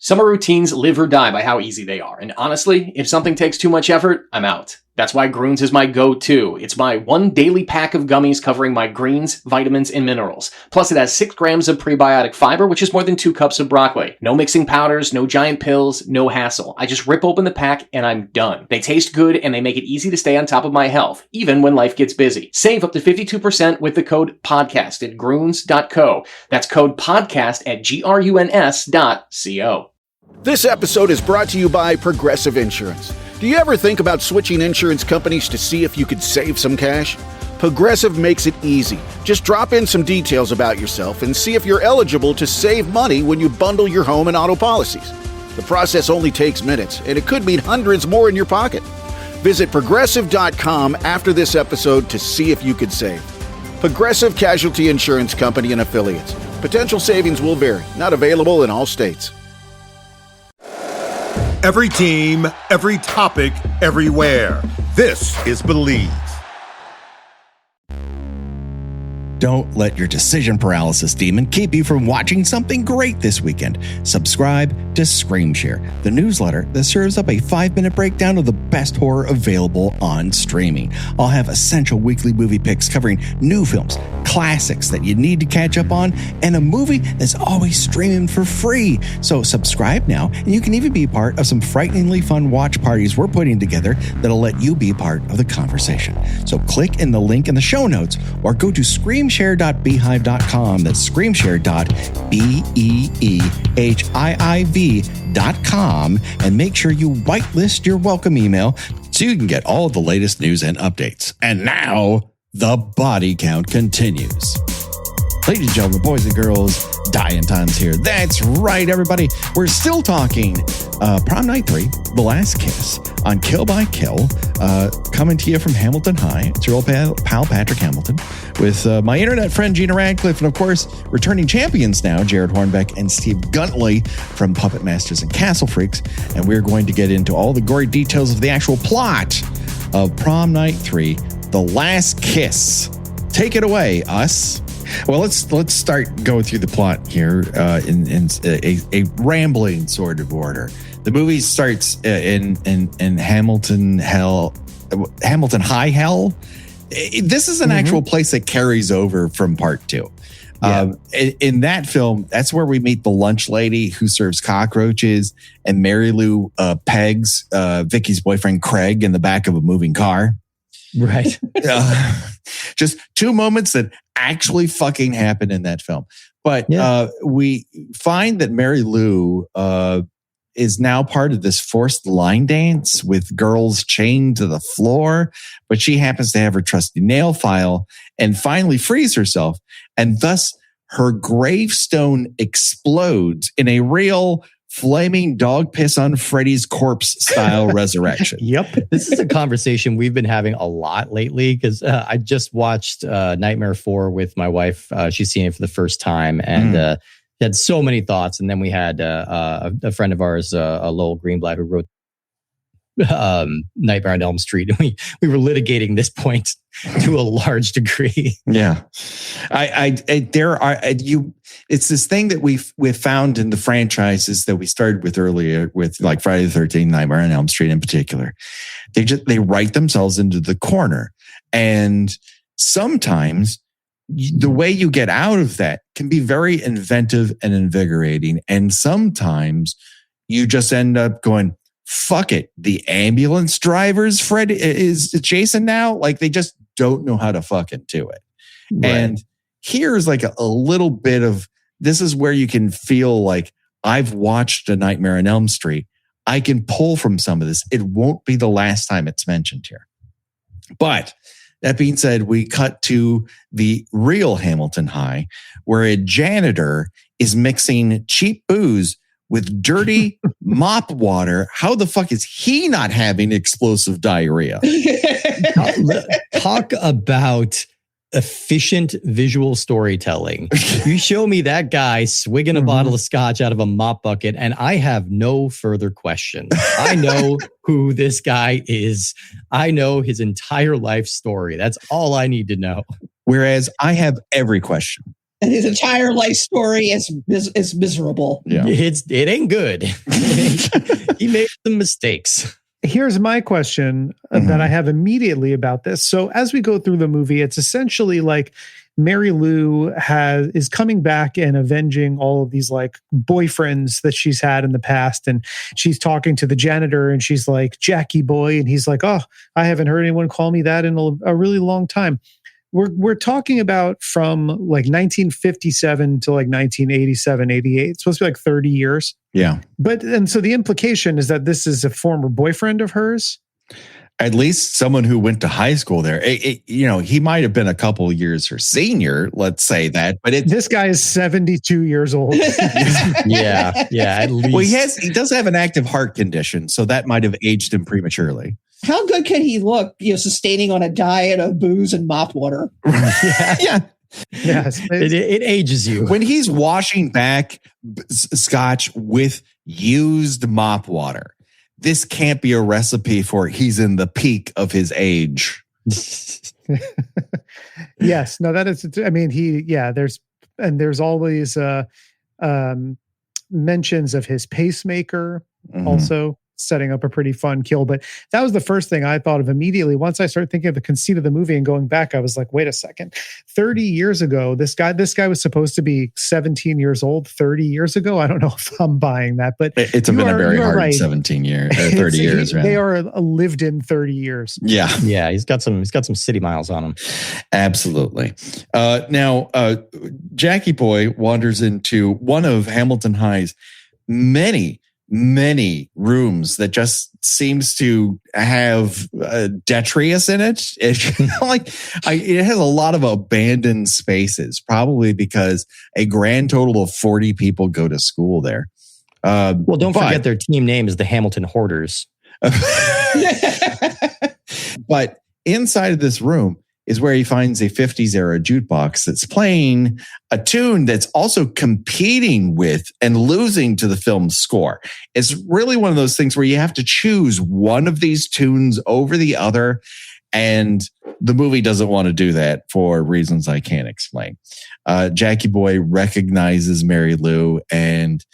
Summer routines live or die by how easy they are, and honestly, if something takes too much effort, I'm out. That's why Groons is my go-to. It's my one daily pack of gummies covering my greens, vitamins, and minerals. Plus, it has 6 grams of prebiotic fiber, which is more than 2 cups of broccoli. No mixing powders, no giant pills, no hassle. I just rip open the pack and I'm done. They taste good and they make it easy to stay on top of my health, even when life gets busy. Save up to 52% with the code PODCAST at Groons.co. That's code PODCAST at GRUNS.co. This episode is brought to you by Progressive Insurance. Do you ever think about switching insurance companies to see if you could save some cash? Progressive makes it easy. Just drop in some details about yourself and see if you're eligible to save money when you bundle your home and auto policies. The process only takes minutes, and it could mean hundreds more in your pocket. Visit Progressive.com after this episode to see if you could save. Progressive Casualty Insurance Company and Affiliates. Potential savings will vary. Not available in all states. Every team, every topic, everywhere. This is Believe. Don't let your decision paralysis demon keep you from watching something great this weekend. Subscribe to ScreamShare, the newsletter that serves up a 5-minute breakdown of the best horror available on streaming. I'll have essential weekly movie picks covering new films, classics that you need to catch up on, and a movie that's always streaming for free. So subscribe now, and you can even be part of some frighteningly fun watch parties we're putting together that'll let you be part of the conversation. So click in the link in the show notes or go to screamshare.beehive.com. That's screamshare.beehive.com, and make sure you whitelist your welcome email so you can get all of the latest news and updates. And now, the body count continues. Ladies and gentlemen, boys and girls, Dianton's here. That's right, everybody. We're still talking Prom Night 3, The Last Kiss, on Kill by Kill, coming to you from Hamilton High. It's your old pal Patrick Hamilton, with my internet friend Gina Radcliffe, and of course, returning champions now, Jarrod Hornbeck and Steve Guntli from Puppet Masters and Castle Freaks. And we're going to get into all the gory details of the actual plot of Prom Night 3, The Last Kiss. Take it away, us. Well, let's start going through the plot here in a rambling sort of order. The movie starts in Hamilton High Hell. This is an actual place that carries over from part 2. Yeah. In that film, that's where we meet the lunch lady who serves cockroaches, and Mary Lou pegs Vicky's boyfriend Craig in the back of a moving car. Right. Just 2 moments that actually fucking happened in that film. But we find that Mary Lou is now part of this forced line dance with girls chained to the floor, but she happens to have her trusty nail file and finally frees herself. And thus her gravestone explodes in a real flaming dog piss on Freddy's corpse style resurrection. Yep. This is a conversation we've been having a lot lately, because I just watched Nightmare 4 with my wife. She's seen it for the first time, and had so many thoughts. And then we had a friend of ours, Lowell Greenblatt, who wrote Nightmare on Elm Street. We were litigating this point to a large degree. Yeah. It's this thing that we've found in the franchises that we started with earlier, with like Friday the 13th, Nightmare on Elm Street in particular. They write themselves into the corner. And sometimes the way you get out of that can be very inventive and invigorating. And sometimes you just end up going, fuck it. The ambulance driver's Fred is Jason now. Like, they just don't know how to fucking do it. Right. And here's like a little bit of, this is where you can feel like, I've watched A Nightmare on Elm Street. I can pull from some of this. It won't be the last time it's mentioned here. But that being said, we cut to the real Hamilton High, where a janitor is mixing cheap booze with dirty mop-water. How the fuck is he not having explosive diarrhea? Talk about efficient visual storytelling. You show me that guy swigging a bottle of scotch out of a mop bucket, and I have no further questions. I know who this guy is. I know his entire life story. That's all I need to know. Whereas I have every question. And his entire life story is miserable. Yeah. It ain't good. He made some mistakes. Here's my question that I have immediately about this. So as we go through the movie, it's essentially like Mary Lou is coming back and avenging all of these like boyfriends that she's had in the past. And she's talking to the janitor and she's like, Jackie boy. And he's like, oh, I haven't heard anyone call me that in a really long time. We're talking about from like 1957 to like 1987, 88. It's supposed to be like 30 years. Yeah. And so the implication is that this is a former boyfriend of hers. At least someone who went to high school there. He might have been a couple years her senior, let's say that. But this guy is 72 years old. Yeah. At least. Well, he does have an active heart condition, so that might have aged him prematurely. How good can he look, sustaining on a diet of booze and mop water? Yeah. Yes. It ages you. When he's washing back scotch with used mop water, this can't be a recipe for he's in the peak of his age. Yes. No, that is, I mean, there's always mentions of his pacemaker also setting up a pretty fun kill. But that was the first thing I thought of immediately. Once I started thinking of the conceit of the movie and going back, I was like, wait a second. 30 years ago, this guy was supposed to be 17 years old 30 years ago. I don't know if I'm buying that, but it's been a very hard 17 years, 30 years. Right? They are lived in 30 years. Yeah. Yeah. He's got some city miles on him. Absolutely. Now, Jackie Boy wanders into one of Hamilton High's many rooms that just seems to have detritus in it. It has a lot of abandoned spaces, probably because a grand total of 40 people go to school there. Well, don't forget their team name is the Hamilton Hoarders. But inside of this room is where he finds a 50s era jukebox that's playing a tune that's also competing with and losing to the film's score. It's really one of those things where you have to choose one of these tunes over the other. And the movie doesn't want to do that for reasons I can't explain. Jackie Boy recognizes Mary Lou and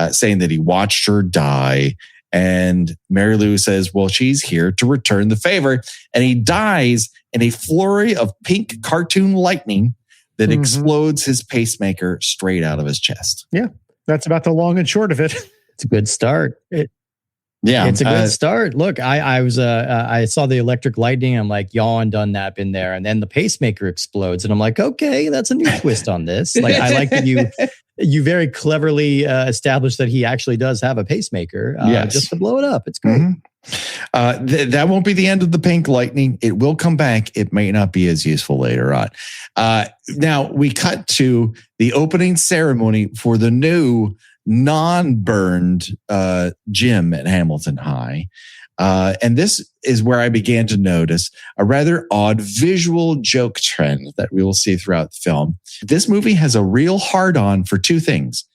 saying that he watched her die. And Mary Lou says, well, she's here to return the favor. And he dies in a flurry of pink cartoon lightning that explodes his pacemaker straight out of his chest. Yeah, that's about the long and short of it. It's a good start. It's a good start. Look, I saw the electric lightning. I'm like, yawn, done that, been there. And then the pacemaker explodes. And I'm like, okay, that's a new twist on this. Like, I like that you very cleverly established that he actually does have a pacemaker just to blow it up. It's great. That won't be the end of the pink lightning. It will come back. It may not be as useful later on. Now we cut to the opening ceremony for the new non-burned gym at Hamilton High. And this is where I began to notice a rather odd visual joke trend that we will see throughout the film. This movie has a real hard-on for two things: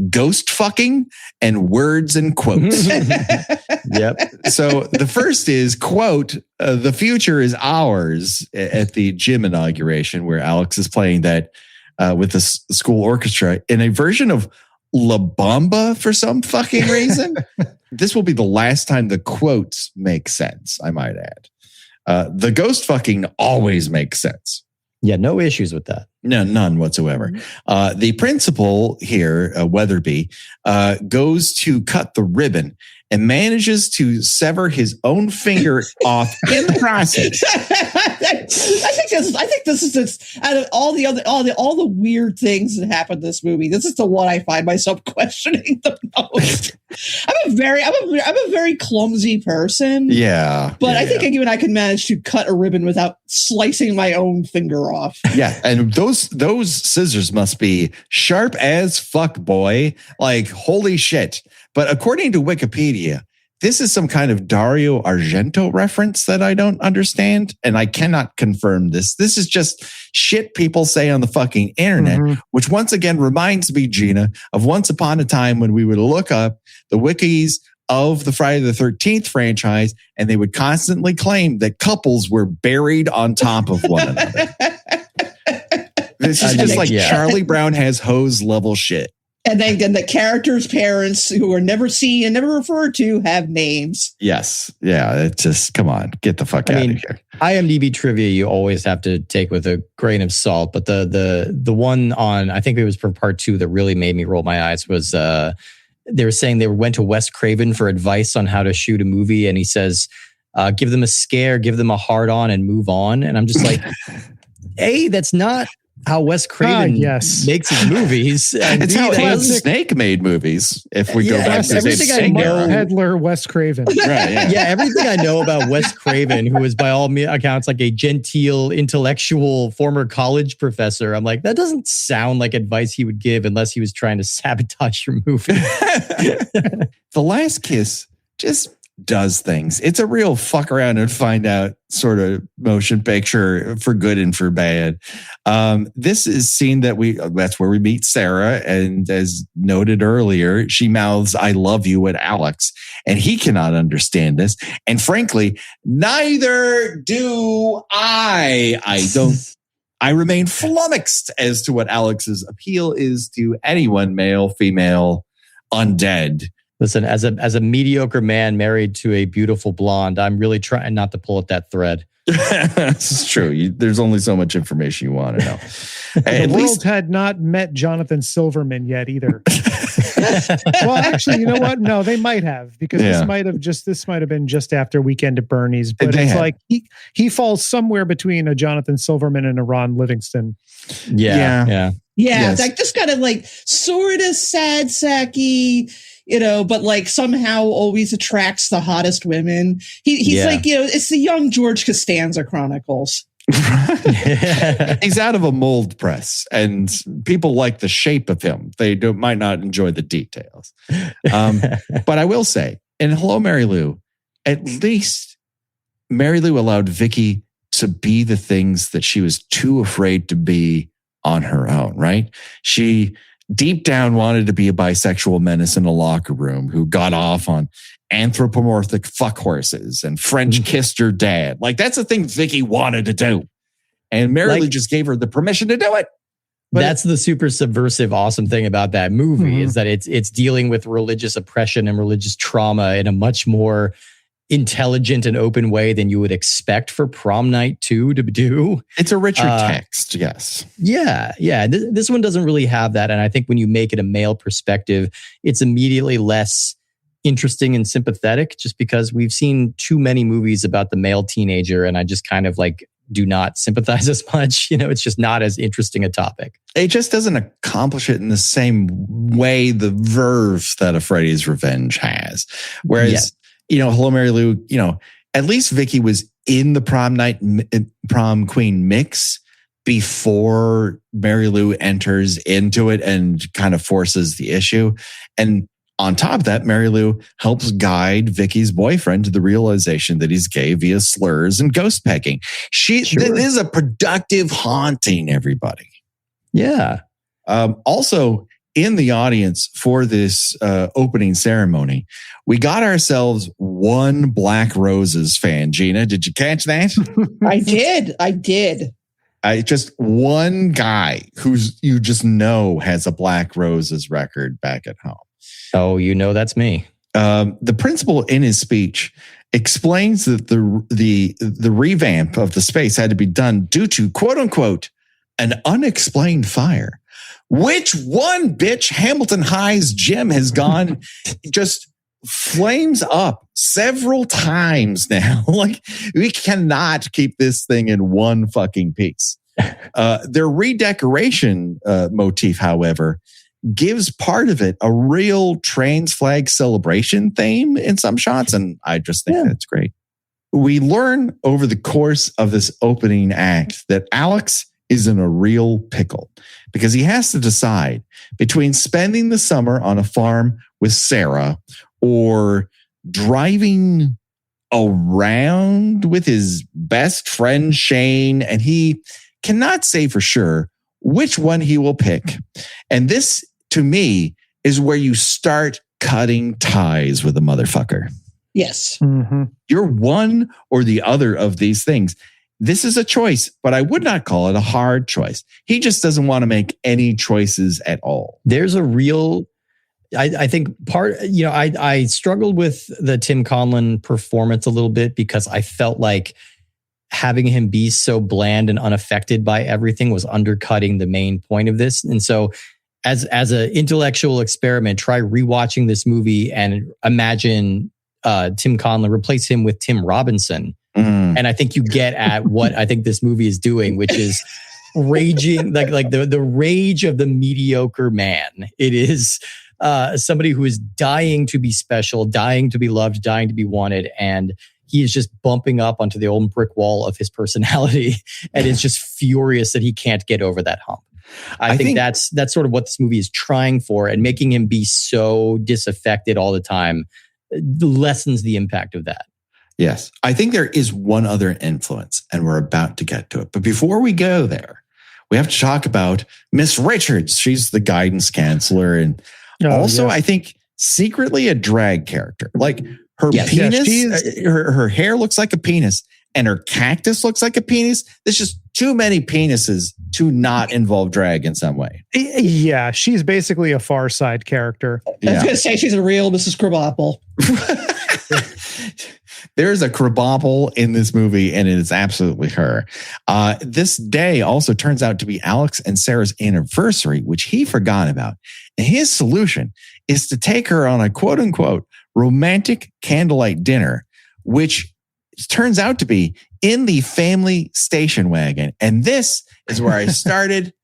ghost fucking and words and quotes. Yep. So the first is, quote, the future is ours, at the gym inauguration, where Alex is playing that with the school orchestra in a version of La Bamba for some fucking reason. This will be the last time the quotes make sense, I might add. The ghost fucking always makes sense. Yeah, no issues with that. No, none whatsoever. The principal here, Weatherby, goes to cut the ribbon and manages to sever his own finger off in the process. I think this is just, out of all the weird things that happen in this movie, this is the one I find myself questioning the most. I'm a very clumsy person. Yeah. But I think even I can manage to cut a ribbon without slicing my own finger off. Yeah. And those scissors must be sharp as fuck, boy. Like, holy shit. But according to Wikipedia, this is some kind of Dario Argento reference that I don't understand, and I cannot confirm this. This is just shit people say on the fucking internet, which once again reminds me, Gina, of once upon a time when we would look up the wikis of the Friday the 13th franchise, and they would constantly claim that couples were buried on top of one another. This is just like Charlie Brown has hose level shit. And then the characters' parents, who are never seen and never referred to, have names. Yes. Yeah. It's just, come on, get the fuck out of here. IMDb trivia you always have to take with a grain of salt. But the one on, I think it was for part 2 that really made me roll my eyes was they were saying they went to Wes Craven for advice on how to shoot a movie. And he says, give them a scare, give them a hard on and move on. And I'm just like, A, that's not how Wes Craven makes his movies. And it's how Ed Snake made movies. If we go back to everything I know, Peddler Wes Craven. Right, yeah, everything I know about Wes Craven, who is by all accounts like a genteel, intellectual former college professor. I'm like, that doesn't sound like advice he would give unless he was trying to sabotage your movie. The Last Kiss just does things. It's a real fuck around and find out sort of motion picture for good and for bad. This is scene that's where we meet Sarah. And as noted earlier, she mouths, "I love you" at Alex, and he cannot understand this. And frankly, neither do I. I remain flummoxed as to what Alex's appeal is to anyone, male, female, undead. Listen, as a mediocre man married to a beautiful blonde, I'm really trying not to pull at that thread. This is true. There's only so much information you want to know. The world had not met Jonathan Silverman yet either. Well, actually, you know what? No, they might have, because this might have been just after Weekend at Bernie's. But it's like he falls somewhere between a Jonathan Silverman and a Ron Livingston. Yeah. It's like just kind of like sort of sad sacky, but like somehow always attracts the hottest women. He's like, it's the young George Costanza Chronicles. He's out of a mold press, and people like the shape of him. They might not enjoy the details. But I will say, in Hello, Mary Lou, at least Mary Lou allowed Vicky to be the things that she was too afraid to be on her own, right? She deep down wanted to be a bisexual menace in a locker room who got off on anthropomorphic fuck horses and French kissed her dad. Like, that's the thing Vicky wanted to do. And Mary Lou just gave her the permission to do it. But that's the super subversive, awesome thing about that movie is that it's dealing with religious oppression and religious trauma in a much more intelligent and open way than you would expect for Prom Night 2 to do. It's a richer text, yes. Yeah. This one doesn't really have that. And I think when you make it a male perspective, it's immediately less interesting and sympathetic, just because we've seen too many movies about the male teenager, and I just kind of like do not sympathize as much. It's just not as interesting a topic. It just doesn't accomplish it in the same way the verve that a Freddy's Revenge has. Whereas, Hello, Mary Lou, at least Vicky was in the prom queen mix before Mary Lou enters into it and kind of forces the issue. And on top of that, Mary Lou helps guide Vicky's boyfriend to the realization that he's gay via slurs and ghost pecking. This is a productive haunting, everybody. Yeah. Also, in the audience for this opening ceremony, we got ourselves one Black Roses fan. Gina, did you catch that? I did. Just one guy who's you just know has a Black Roses record back at home. Oh, that's me. The principal in his speech explains that the revamp of the space had to be done due to, quote unquote, an unexplained fire. Which one, bitch? Hamilton High's gym has gone just flames up several times now. Like, we cannot keep this thing in one fucking piece. Their redecoration motif, however, gives part of it a real trans flag celebration theme in some shots, and I just think that's great. We learn over the course of this opening act that Alex is in a real pickle because he has to decide between spending the summer on a farm with Sarah or driving around with his best friend Shane, and he cannot say for sure which one he will pick. And this, to me, is where you start cutting ties with a motherfucker. Yes. You're one or the other of these things. this is a choice, but I would not call it a hard choice. He just doesn't want to make any choices at all. There's a real, I think I struggled with the Tim Conlon performance a little bit because I felt like having him be so bland and unaffected by everything was undercutting the main point of this. And so as an intellectual experiment, try rewatching this movie and imagine Tim Conlon, replace him with Tim Robinson. And I think you get at what I think this movie is doing, which is raging, like the rage of the mediocre man. It is somebody who is dying to be special, dying to be loved, dying to be wanted. And he is just bumping up onto the old brick wall of his personality and is just furious that he can't get over that hump. I think that's sort of what this movie is trying for, and making him be so disaffected all the time lessens the impact of that. Yes. I think there is one other influence, and we're about to get to it. But before we go there, we have to talk about Miss Richards. She's the guidance counselor, and I think secretly a drag character. Like her penis, her hair looks like a penis, and her cactus looks like a penis. There's just too many penises to not involve drag in some way. Yeah, she's basically a Far Side character. I was going to say she's a real Mrs. Krabappel. There's a Krabappel in this movie, and it is absolutely her. This day also turns out to be Alex and Sarah's anniversary, which he forgot about. And his solution is to take her on a quote-unquote romantic candlelight dinner, which turns out to be in the family station wagon. And this is where I started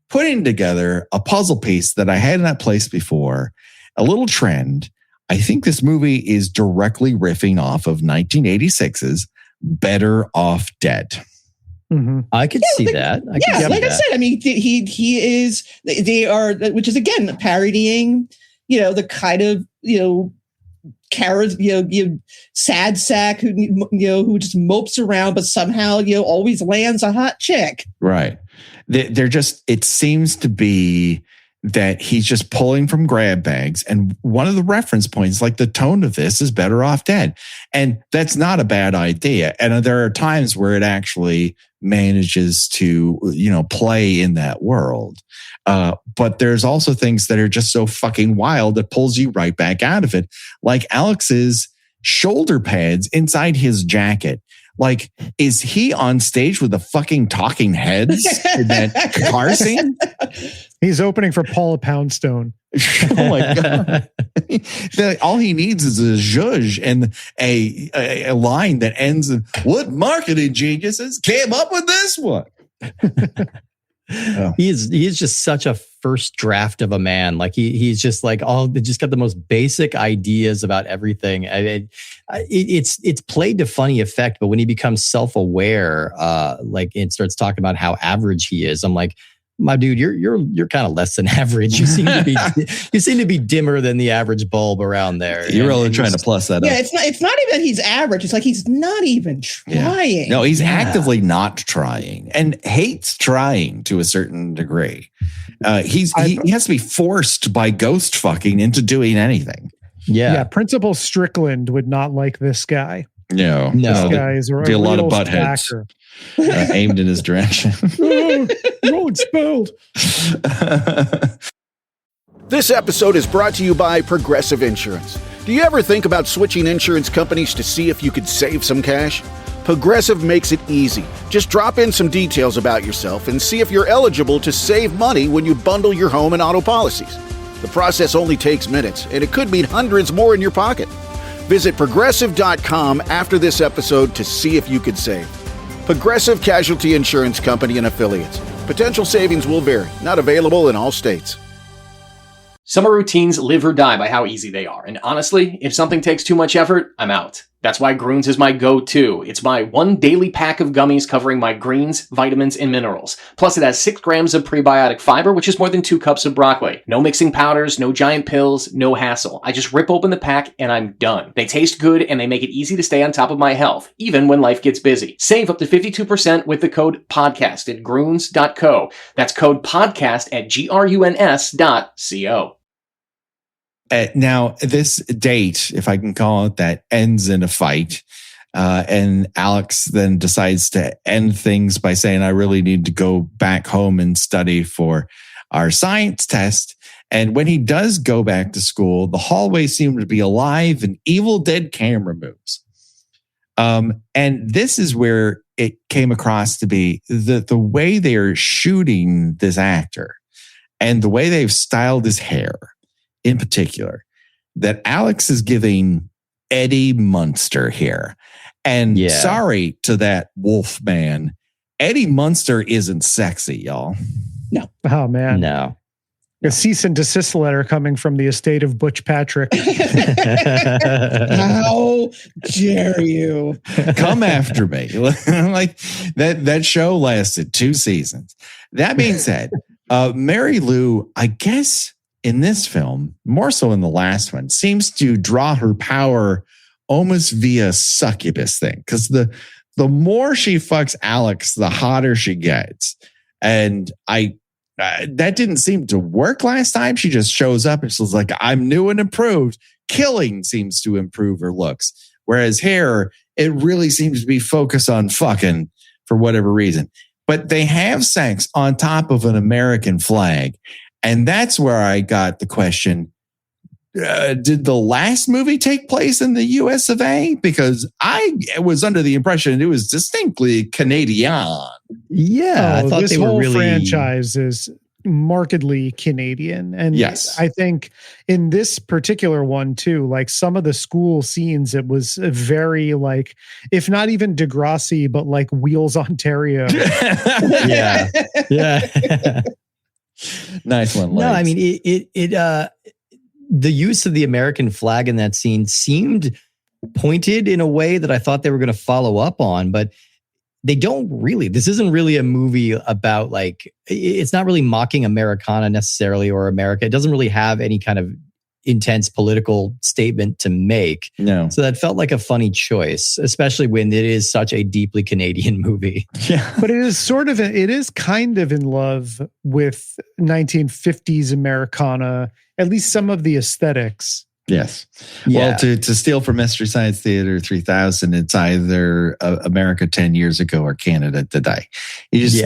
putting together a puzzle piece that I had not placed before, a little trend. I think this movie is directly riffing off of 1986's Better Off Dead. Mm-hmm. I could see that. I said, I mean, he is, they are, which is again, parodying, the kind of, carrot, sad sack who just mopes around, but somehow, always lands a hot chick. Right. They're just, it seems to be that he's just pulling from grab bags. And one of the reference points, like the tone of this is Better Off Dead. And that's not a bad idea. And there are times where it actually manages to, play in that world. But there's also things that are just so fucking wild that pulls you right back out of it. Like Alex's shoulder pads inside his jacket. Like, is he on stage with the fucking talking heads in that car scene? He's opening for Paula Poundstone. Oh my God. All he needs is a zhuzh and a line that ends in, what marketing geniuses came up with this one? He is just such a first draft of a man. Like he's just like just got the most basic ideas about everything. It's played to funny effect, but when he becomes self-aware, like it starts talking about how average he is, I'm like, my dude, you're kind of less than average. You seem to be dimmer than the average bulb around there. You're really trying to plus that up. Yeah, it's not even that he's average. It's like he's not even trying. Yeah. No, he's actively not trying and hates trying to a certain degree. He has to be forced by ghost fucking into doing anything. Yeah. Principal Strickland would not like this guy. No. This guy is a lot of butt heads aimed in his direction. You're expelled. This episode is brought to you by Progressive Insurance. Do you ever think about switching insurance companies to see if you could save some cash? Progressive makes it easy. Just drop in some details about yourself and see if you're eligible to save money when you bundle your home and auto policies. The process only takes minutes, and it could mean hundreds more in your pocket. Visit Progressive.com after this episode to see if you could save. Progressive Casualty Insurance Company and Affiliates. Potential savings will vary. Not available in all states. Summer routines live or die by how easy they are. And honestly, if something takes too much effort, I'm out. That's why Groons is my go-to. It's my one daily pack of gummies covering my greens, vitamins, and minerals. Plus, it has 6 grams of prebiotic fiber, which is more than 2 cups of broccoli. No mixing powders, no giant pills, no hassle. I just rip open the pack and I'm done. They taste good and they make it easy to stay on top of my health, even when life gets busy. Save up to 52% with the code PODCAST at Groons.co. That's code PODCAST at GRUNS.co. Now, this date, if I can call it that, ends in a fight. And Alex then decides to end things by saying, I really need to go back home and study for our science test. And when he does go back to school, the hallways seem to be alive and Evil Dead camera moves. And this is where it came across to be the way they're shooting this actor and the way they've styled his hair in particular, that Alex is giving Eddie Munster here. And sorry to that wolf man, Eddie Munster isn't sexy, y'all. No. Oh, man. No. A cease and desist letter coming from the estate of Butch Patrick. How dare you? Come after me. Like that show lasted 2 seasons. That being said, Mary Lou, I guess in this film, more so in the last one, seems to draw her power almost via succubus thing. Because the more she fucks Alex, the hotter she gets. And that didn't seem to work last time. She just shows up and she's like, I'm new and improved. Killing seems to improve her looks. Whereas here, it really seems to be focused on fucking for whatever reason. But they have sex on top of an American flag. And that's where I got the question, did the last movie take place in the US of A? Because I was under the impression it was distinctly Canadian. Yeah, I thought this they were whole really franchise is markedly Canadian. And yes, I think in this particular one too, like some of the school scenes, it was very like, if not even Degrassi, but like Wheels Ontario. yeah. Nice one. No, I mean the use of the American flag in that scene seemed pointed in a way that I thought they were going to follow up on, but they don't really. This isn't really a movie about like, it's not really mocking Americana necessarily or America. It doesn't really have any kind of intense political statement to make. No. So that felt like a funny choice, especially when it is such a deeply Canadian movie. Yeah. But it is kind of in love with 1950s Americana, at least some of the aesthetics. Yes. Yeah. Well, to steal from Mystery Science Theater 3000, it's either America 10 years ago or Canada today. It's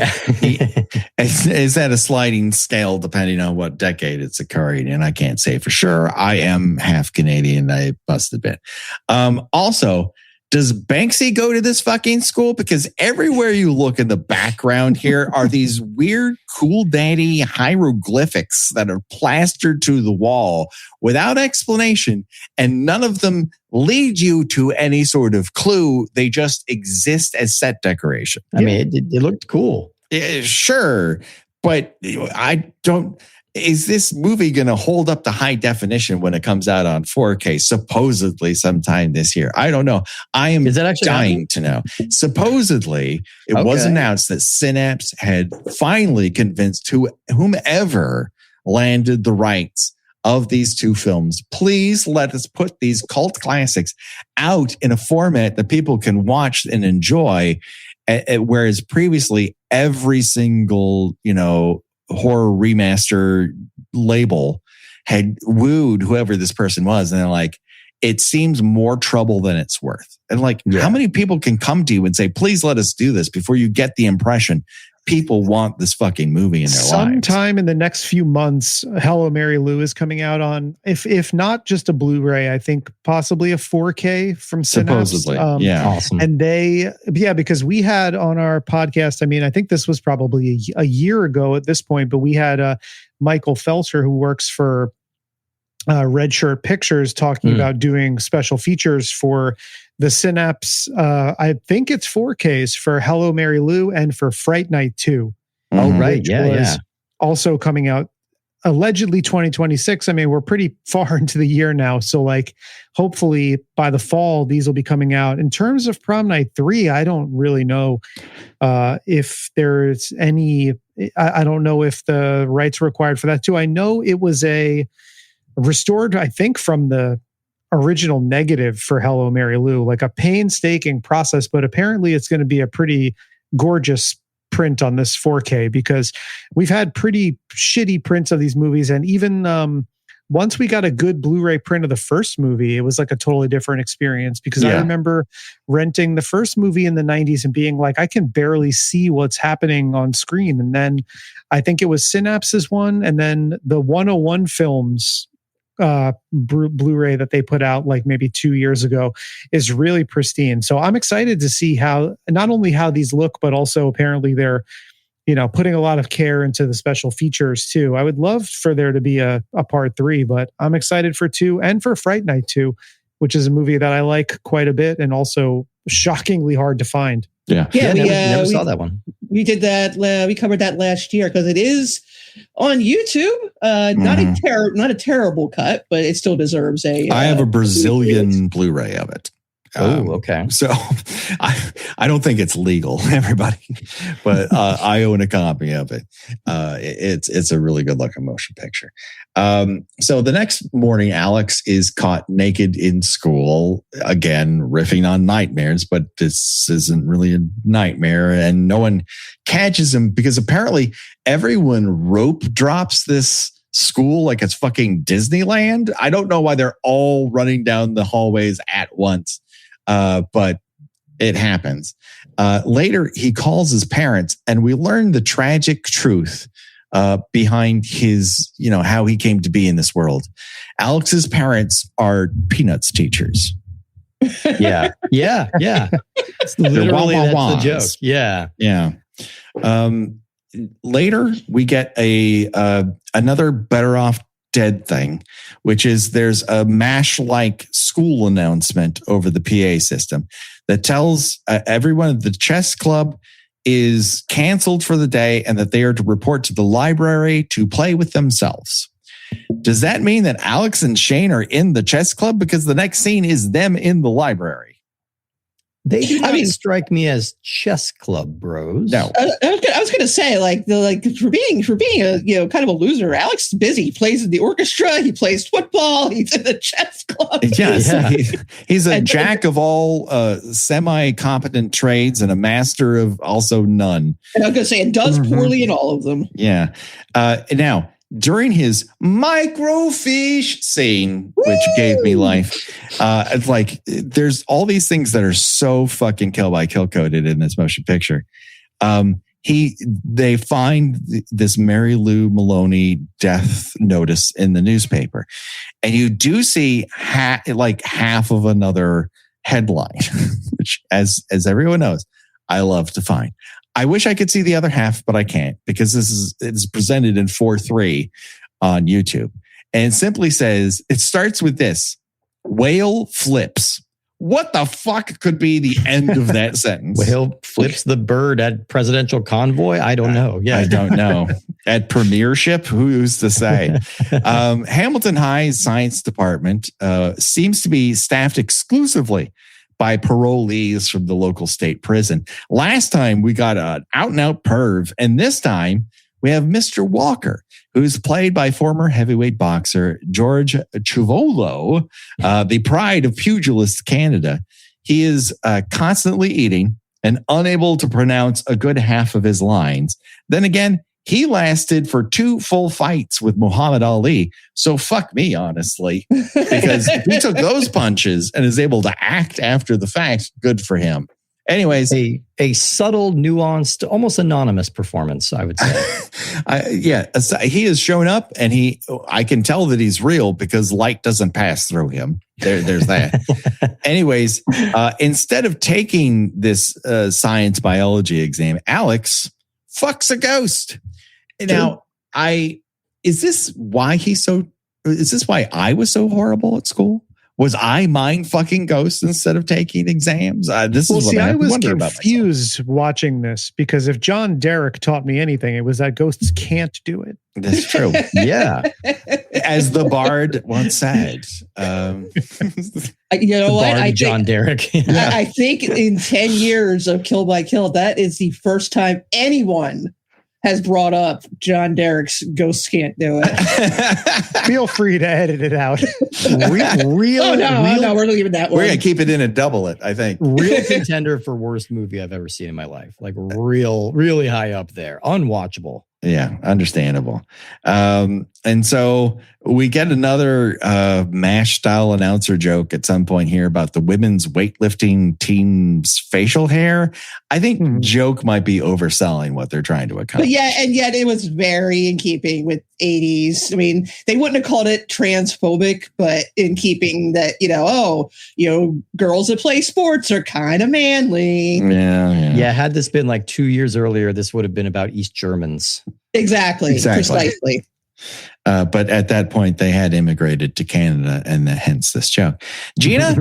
at a sliding scale depending on what decade it's occurring. And I can't say for sure. I am half Canadian. I must admit. Also, does Banksy go to this fucking school? Because everywhere you look in the background here are these weird cool daddy hieroglyphics that are plastered to the wall without explanation. And none of them lead you to any sort of clue. They just exist as set decoration. I mean, it looked cool. Yeah, sure. But I don't... Is this movie going to hold up to high definition when it comes out on 4K, supposedly sometime this year? I don't know. I am dying to know. Supposedly, it was announced that Synapse had finally convinced whomever landed the rights of these 2 films, please let us put these cult classics out in a format that people can watch and enjoy. Whereas previously, every single, horror remaster label had wooed whoever this person was. And they're like, it seems more trouble than it's worth. And like, how many people can come to you and say, please let us do this before you get the impression people want this fucking movie in their lives? Sometime in the next few months, Hello, Mary Lou is coming out on, if not just a Blu-ray, I think possibly a 4K from Synapse. Supposedly. Awesome. And because we had on our podcast, I mean, I think this was probably a year ago at this point, but we had Michael Felser, who works for Red Shirt Pictures, talking about doing special features for the Synapse. I think it's 4Ks for Hello, Mary Lou and for Fright Night 2. Oh, right. Yeah. Also coming out allegedly 2026. I mean, we're pretty far into the year now. So like, hopefully by the fall, these will be coming out. In terms of Prom Night 3, I don't really know if there's any, I don't know if the rights were required for that too. I know it was restored, I think, from the original negative for Hello, Mary Lou, like a painstaking process, but apparently it's going to be a pretty gorgeous print on this 4K, because we've had pretty shitty prints of these movies. And even once we got a good Blu-ray print of the first movie, it was like a totally different experience, because I remember renting the first movie in the 90s and being like, I can barely see what's happening on screen. And then I think it was Synapse's one, and then the 101 Films Blu-ray that they put out like maybe 2 years ago is really pristine. So I'm excited to see how, not only how these look, but also apparently they're, putting a lot of care into the special features too. I would love for there to be a part 3, but I'm excited for 2 and for Fright Night 2, which is a movie that I like quite a bit and also shockingly hard to find. Yeah, we never saw that one. We did that. We covered that last year because it is on YouTube. Not a terrible cut, but it still deserves a. I have a Brazilian Blu-ray of it. Okay. So I don't think it's legal, everybody, but I own a copy of it. It's a really good looking motion picture. So the next morning, Alex is caught naked in school, again, riffing on nightmares, but this isn't really a nightmare, and no one catches him because apparently everyone rope drops this school like it's fucking Disneyland. I don't know why they're all running down the hallways at once. But it happens. Later, he calls his parents, and we learn the tragic truth behind his, how he came to be in this world. Alex's parents are Peanuts teachers. Yeah. It's literally that's the joke. Yeah. Later, we get another Better Off Dead thing, which is there's a MASH-like school announcement over the PA system that tells everyone at the chess club is canceled for the day and that they are to report to the library to play with themselves. Does that mean that Alex and Shane are in the chess club? Because the next scene is them in the library. They do not strike me as chess club bros. No, I was going to say for being a kind of a loser. Alex is busy. He plays in the orchestra. He plays football. He's in the chess club. Yes, he's a jack of all semi-competent trades and a master of also none. And I was going to say it does poorly in all of them. Yeah. Now, during his microfiche scene, which gave me life, it's like there's all these things that are so fucking kill by kill coded in this motion picture. They find this Mary Lou Maloney death notice in the newspaper, and you do see half of another headline, which, as everyone knows, I love to find. I wish I could see the other half, but I can't because it's presented in 4:3 on YouTube. And it simply says, it starts with this: whale flips. What the fuck could be the end of that sentence? Whale flips the bird at presidential convoy? I don't know. Yeah, I don't know. At premiership? Who's to say? Hamilton High's science department seems to be staffed exclusively by parolees from the local state prison. Last time we got an out-and-out perv, and this time we have Mr. Walker, who's played by former heavyweight boxer George Chuvolo, the pride of pugilist Canada. He is constantly eating and unable to pronounce a good half of his lines. Then again, he lasted for 2 full fights with Muhammad Ali. So fuck me, honestly, because if he took those punches and is able to act after the fact, good for him. Anyways, a subtle, nuanced, almost anonymous performance, I would say. He has shown up, and I can tell that he's real because light doesn't pass through him. There's that. Anyways, instead of taking this science biology exam, Alex fucks a ghost. Now, is this why I was so horrible at school? Was I mind fucking ghosts instead of taking exams? I was confused watching this because if John Derek taught me anything, it was that ghosts can't do it. That's true. Yeah. As the bard once said. You know what? John Derek. Yeah. I think in 10 years of Kill by Kill, that is the first time anyone has brought up John Derek's Ghosts Can't Do It. Feel free to edit it out. No, we're leaving that one. We're going to keep it in and double it, I think. Real contender for worst movie I've ever seen in my life. Like really high up there. Unwatchable. Yeah, understandable. And so we get another MASH style announcer joke at some point here about the women's weightlifting team's facial hair. I think joke might be overselling what they're trying to accomplish. But yet it was very in keeping with 80s. I mean, they wouldn't have called it transphobic, but in keeping that, girls that play sports are kind of manly. Yeah. Had this been like 2 years earlier, this would have been about East Germans. Exactly. Precisely. But at that point, they had immigrated to Canada, and hence this joke. Gina,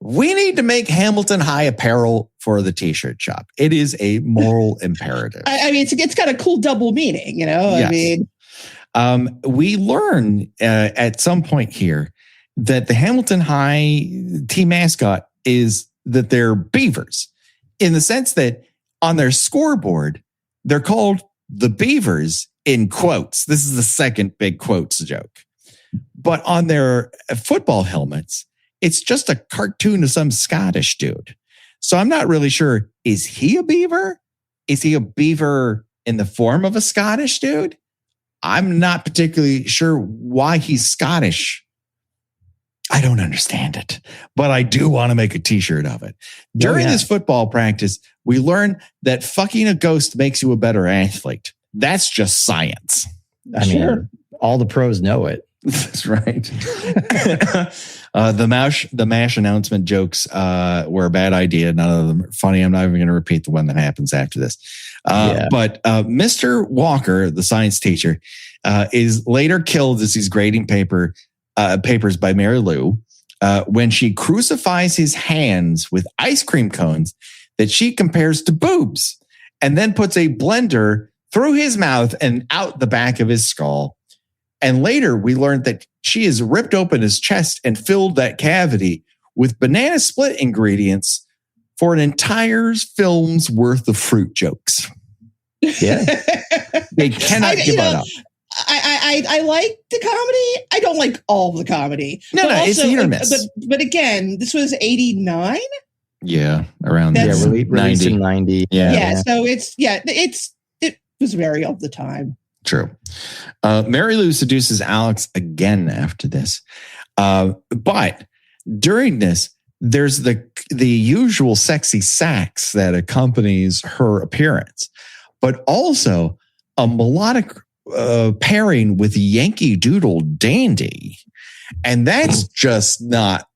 we need to make Hamilton High apparel for the t-shirt shop. It is a moral imperative. I mean, it's got a cool double meaning, Yes. I mean, we learn at some point here that the Hamilton High team mascot is that they're beavers, in the sense that on their scoreboard, they're called the Beavers in quotes. This is the second big quotes joke. But on their football helmets, it's just a cartoon of some Scottish dude. So I'm not really sure. Is he a beaver? Is he a beaver in the form of a Scottish dude? I'm not particularly sure why he's Scottish. I don't understand it, but I do want to make a t-shirt of it. During this football practice, we learn that fucking a ghost makes you a better athlete. That's just science. I mean, all the pros know it. That's right. The MASH announcement jokes were a bad idea. None of them are funny. I'm not even going to repeat the one that happens after this. But Mr. Walker, the science teacher, is later killed as he's grading papers by Mary Lou when she crucifies his hands with ice cream cones that she compares to boobs, and then puts a blender through his mouth and out the back of his skull. And later we learned that she has ripped open his chest and filled that cavity with banana split ingredients for an entire film's worth of fruit jokes. Yeah. They cannot give that up. I like the comedy. I don't like all the comedy. No, it's hit or miss. But again, this was 89. Yeah, around released in 90. Yeah. So it was very of the time. True. Mary Lou seduces Alex again after this. But during this, there's the usual sexy sax that accompanies her appearance, but also a melodic pairing with Yankee Doodle Dandy. And that's just not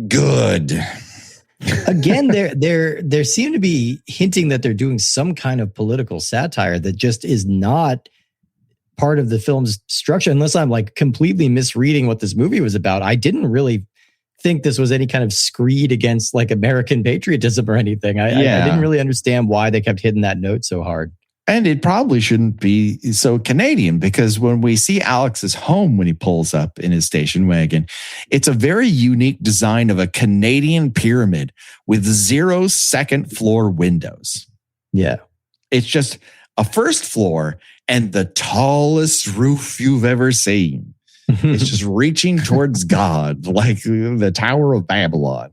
good. Again, there seem to be hinting that they're doing some kind of political satire that just is not part of the film's structure, unless I'm like completely misreading what this movie was about. I didn't really think this was any kind of screed against like American patriotism or anything. I didn't really understand why they kept hitting that note so hard. And it probably shouldn't be so Canadian, because when we see Alex's home when he pulls up in his station wagon, it's a very unique design of a Canadian pyramid with 0 second floor windows. Yeah. It's just a first floor and the tallest roof you've ever seen. It's just reaching towards God, like the Tower of Babylon.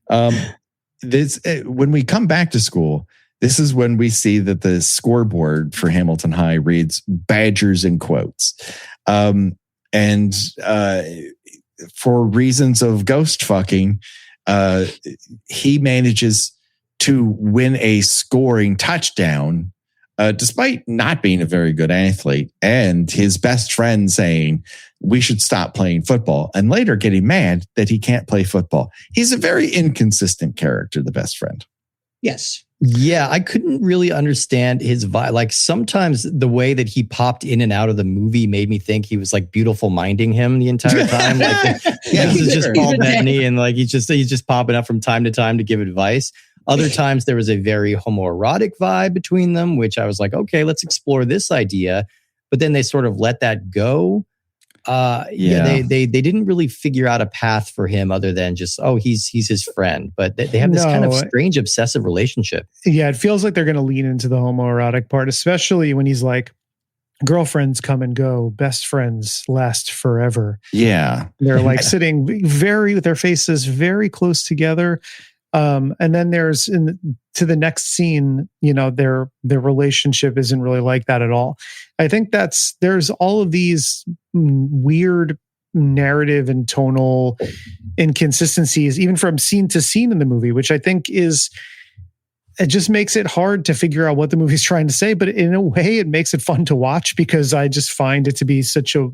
When we come back to school, this is when we see that the scoreboard for Hamilton High reads Badgers in quotes. And for reasons of ghost fucking, he manages to win a scoring touchdown, despite not being a very good athlete, and his best friend saying, we should stop playing football, and later getting mad that he can't play football. He's a very inconsistent character, the best friend. Yes. Yeah, I couldn't really understand his vibe. Like sometimes the way that he popped in and out of the movie made me think he was like beautiful minding him the entire time. Like this is just Paul Bettany, and like he's just popping up from time to time to give advice. Other times there was a very homoerotic vibe between them, which I was like, okay, let's explore this idea. But then they sort of let that go. They didn't really figure out a path for him other than just, he's his friend. But they have this kind of strange obsessive relationship. Yeah, it feels like they're going to lean into the homoerotic part, especially when he's like, girlfriends come and go, best friends last forever. Yeah. They're like sitting with their faces very close together. And then there's to the next scene, their relationship isn't really like that at all. I think there's all of these weird narrative and tonal inconsistencies, even from scene to scene in the movie, which I think it just makes it hard to figure out what the movie's trying to say. But in a way, it makes it fun to watch because I just find it to be such a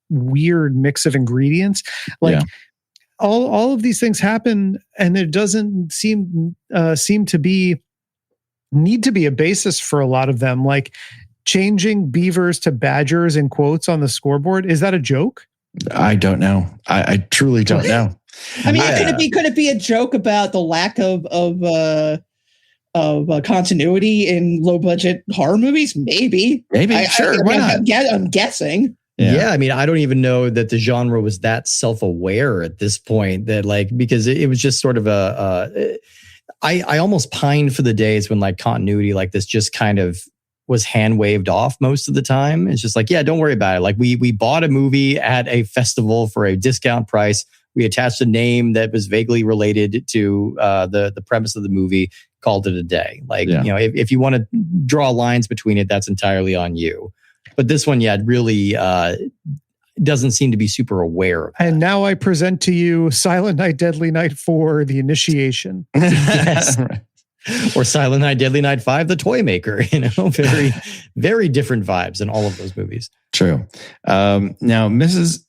weird mix of ingredients. All of these things happen, and there doesn't seem to need to be a basis for a lot of them. Like changing beavers to badgers in quotes on the scoreboard. Is that a joke? I don't know. I truly don't know. I mean, could it be a joke about the lack of continuity in low budget horror movies? Maybe. Sure. Why not? I'm guessing. Yeah, I mean, I don't even know that the genre was that self-aware at this point because it was just sort of I almost pined for the days when like continuity like this just kind of was hand waved off most of the time. It's just like, yeah, don't worry about it. Like we bought a movie at a festival for a discount price. We attached a name that was vaguely related to the premise of the movie, called it a day. Like, if you want to draw lines between it, that's entirely on you. But this one, really doesn't seem to be super aware of that. And now I present to you Silent Night, Deadly Night 4, The Initiation. Yes. Or Silent Night, Deadly Night 5, The Toy Maker. Very, very different vibes in all of those movies. True. Now, Ms.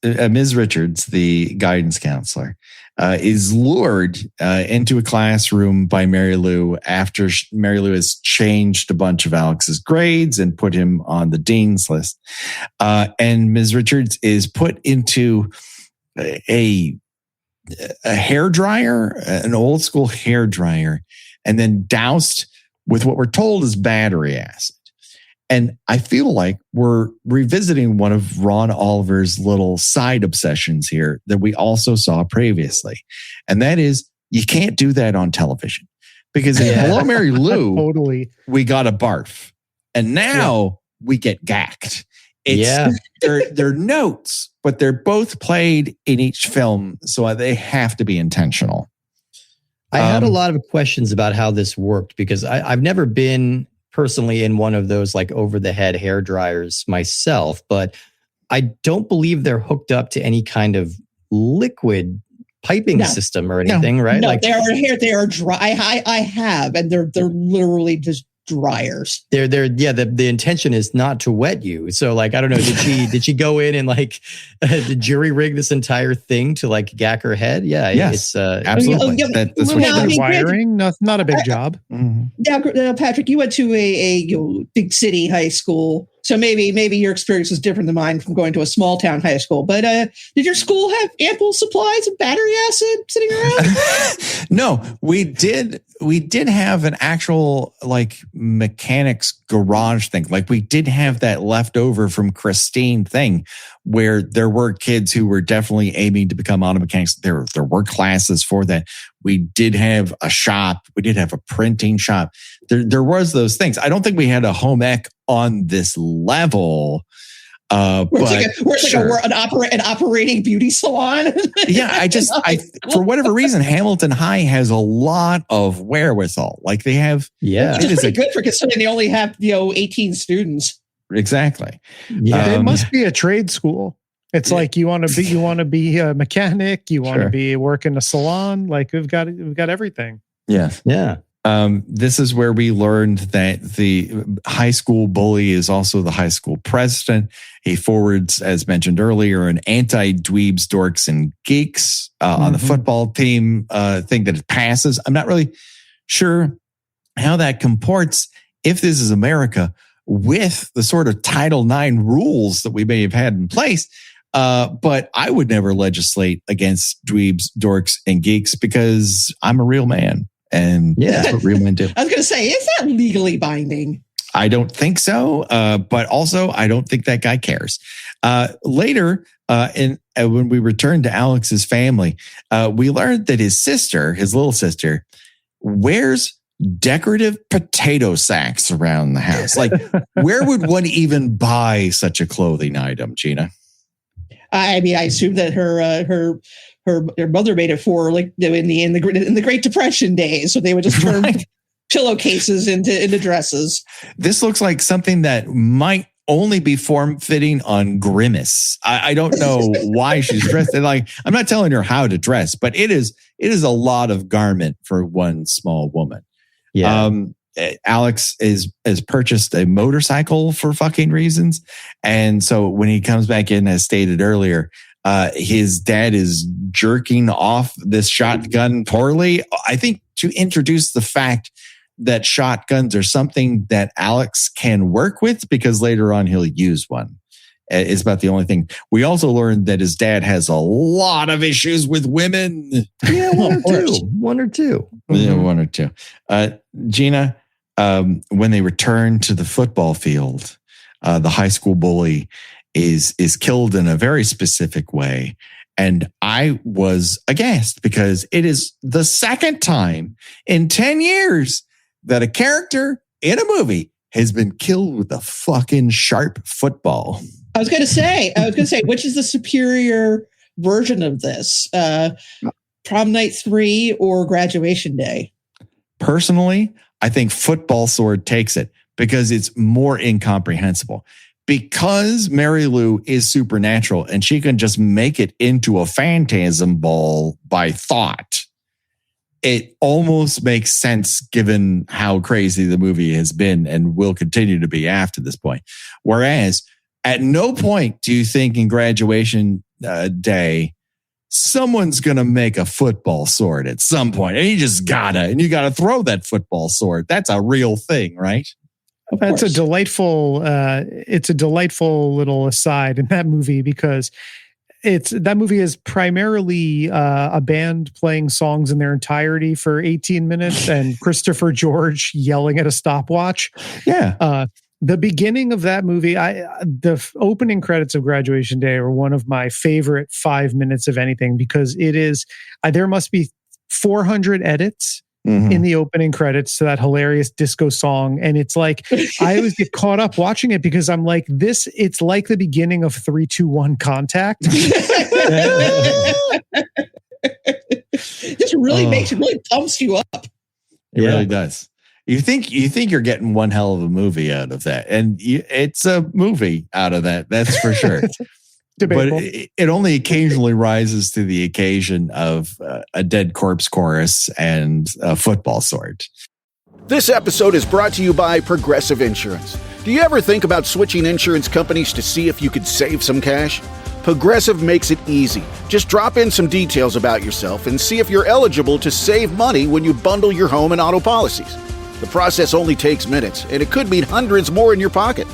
Richards, the guidance counselor, is lured into a classroom by Mary Lou after Mary Lou has changed a bunch of Alex's grades and put him on the dean's list. And Ms. Richards is put into a hairdryer, an old school hairdryer, and then doused with what we're told is battery acid. And I feel like we're revisiting one of Ron Oliver's little side obsessions here that we also saw previously. And that is, you can't do that on television. Because in Hello, Mary Lou, totally, we got a barf. And now we get gacked. They're notes, but they're both played in each film. So they have to be intentional. I had a lot of questions about how this worked because I've never been personally in one of those like over the head hair dryers myself, but I don't believe they're hooked up to any kind of liquid piping system or anything, right? No, like they are dry. I have, and they're literally just dryers. The intention is not to wet you. So like, I don't know, did she go in and like jury rig this entire thing to like gack her head? It's absolutely. That's what you're wiring. Not a big job. Now, Patrick, you went to a big city high school. So maybe your experience was different than mine from going to a small town high school. But did your school have ample supplies of battery acid sitting around? No, we did have an actual like mechanics garage thing. Like we did have that left over from Christine thing where there were kids who were definitely aiming to become auto mechanics. There were classes for that. We did have a shop. We did have a printing shop. There was those things. I don't think we had a home ec on this level. An operating beauty salon. Yeah, for whatever reason, Hamilton High has a lot of wherewithal. Like they have, which is pretty good for considering they only have 18 students. Exactly. Yeah, it must be a trade school. It's like you want to be a mechanic, you want to be work in a salon. Like we've got everything. Yeah. This is where we learned that the high school bully is also the high school president. He forwards, as mentioned earlier, an anti-dweebs, dorks, and geeks on the football team thing that it passes. I'm not really sure how that comports, if this is America, with the sort of Title IX rules that we may have had in place. But I would never legislate against dweebs, dorks, and geeks because I'm a real man. And that's what real men do. I was going to say, is that legally binding? I don't think so. But also, I don't think that guy cares. Later, when we returned to Alex's family, we learned that his little sister, wears decorative potato sacks around the house. Like, where would one even buy such a clothing item, Gina? I mean, I assume that her her mother made it for, like, in the Great Depression days. So they would just turn pillowcases into dresses. This looks like something that might only be form-fitting on Grimace. I don't know why she's dressed. Like, I'm not telling her how to dress, but it is a lot of garment for one small woman. Yeah. Alex has purchased a motorcycle for fucking reasons. And so when he comes back in, as stated earlier, his dad is jerking off this shotgun poorly. I think to introduce the fact that shotguns are something that Alex can work with, because later on he'll use one. It's about the only thing. We also learned that his dad has a lot of issues with women. Yeah, one or two. Yeah, one or two. Gina, when they return to the football field, the high school bully is killed in a very specific way. And I was aghast because it is the second time in 10 years that a character in a movie has been killed with a fucking sharp football. I was going to say, which is the superior version of this? Prom Night 3 or Graduation Day? Personally, I think football sword takes it because it's more incomprehensible. Because Mary Lou is supernatural and she can just make it into a phantasm ball by thought, it almost makes sense given how crazy the movie has been and will continue to be after this point. Whereas at no point do you think in Graduation Day, someone's going to make a football sword at some point. And you gotta throw that football sword. That's a real thing, right? That's a delightful, it's a delightful little aside in that movie, because that movie is primarily a band playing songs in their entirety for 18 minutes and Christopher George yelling at a stopwatch. Yeah. The beginning of that movie, the opening credits of Graduation Day are one of my favorite 5 minutes of anything, because it is, there must be 400 edits in the opening credits to that hilarious disco song. And it's like, I always get caught up watching it because I'm like, it's like the beginning of 3, 2, 1 Contact. This really pumps you up. It really does. You think you're getting one hell of a movie out of that, and it's a movie out of that. That's for sure. But it only occasionally rises to the occasion of a dead corpse chorus and a football sword. This episode is brought to you by Progressive Insurance. Do you ever think about switching insurance companies to see if you could save some cash? Progressive makes it easy. Just drop in some details about yourself and see if you're eligible to save money when you bundle your home and auto policies. The process only takes minutes, and it could mean hundreds more in your pocket.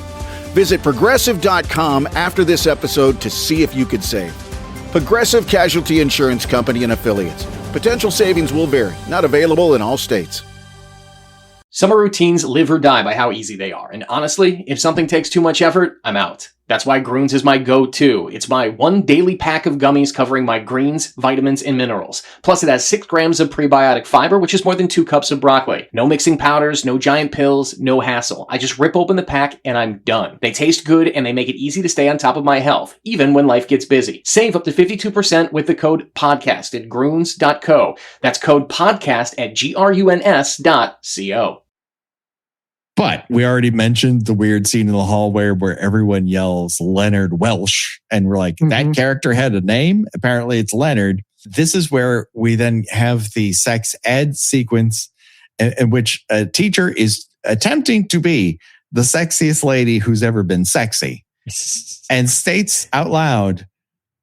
Visit Progressive.com after this episode to see if you could save. Progressive Casualty Insurance Company and Affiliates. Potential savings will vary. Not available in all states. Summer routines live or die by how easy they are. And honestly, if something takes too much effort, I'm out. That's why Groons is my go-to. It's my one daily pack of gummies covering my greens, vitamins, and minerals. Plus, it has 6 grams of prebiotic fiber, which is more than 2 cups of broccoli. No mixing powders, no giant pills, no hassle. I just rip open the pack and I'm done. They taste good and they make it easy to stay on top of my health, even when life gets busy. Save up to 52% with the code PODCAST at Groons.co. That's code PODCAST at GRUNS.co. But we already mentioned the weird scene in the hallway where everyone yells Leonard Welsh. And we're like, that character had a name? Apparently it's Leonard. This is where we then have the sex ed sequence in which a teacher is attempting to be the sexiest lady who's ever been sexy and states out loud,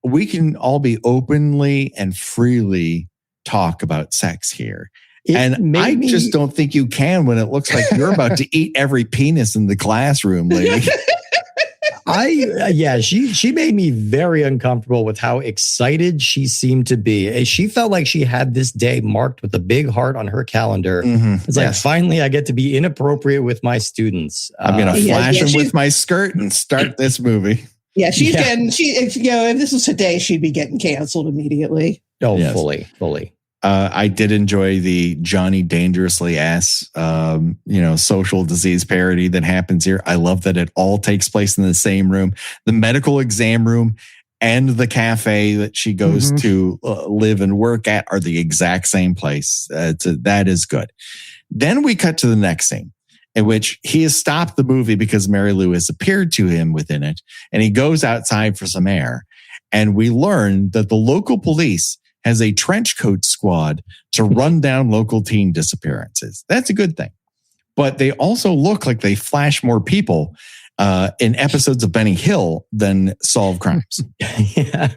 we can all be openly and freely talk about sex here. And I just don't think you can when it looks like you're about to eat every penis in the classroom, lady. She made me very uncomfortable with how excited she seemed to be. She felt like she had this day marked with a big heart on her calendar. It's like, finally, I get to be inappropriate with my students. I'm going to flash them with my skirt and start this movie. Yeah, if this was today, she'd be getting canceled immediately. Oh, yes. Fully. I did enjoy the Johnny Dangerously Ass, social disease parody that happens here. I love that it all takes place in the same room. The medical exam room and the cafe that she goes to live and work at are the exact same place. That is good. Then we cut to the next scene in which he has stopped the movie because Mary Lou has appeared to him within it. And he goes outside for some air. And we learn that the local police has a trench coat squad to run down local teen disappearances. That's a good thing. But they also look like they flash more people in episodes of Benny Hill than solve crimes. Yeah.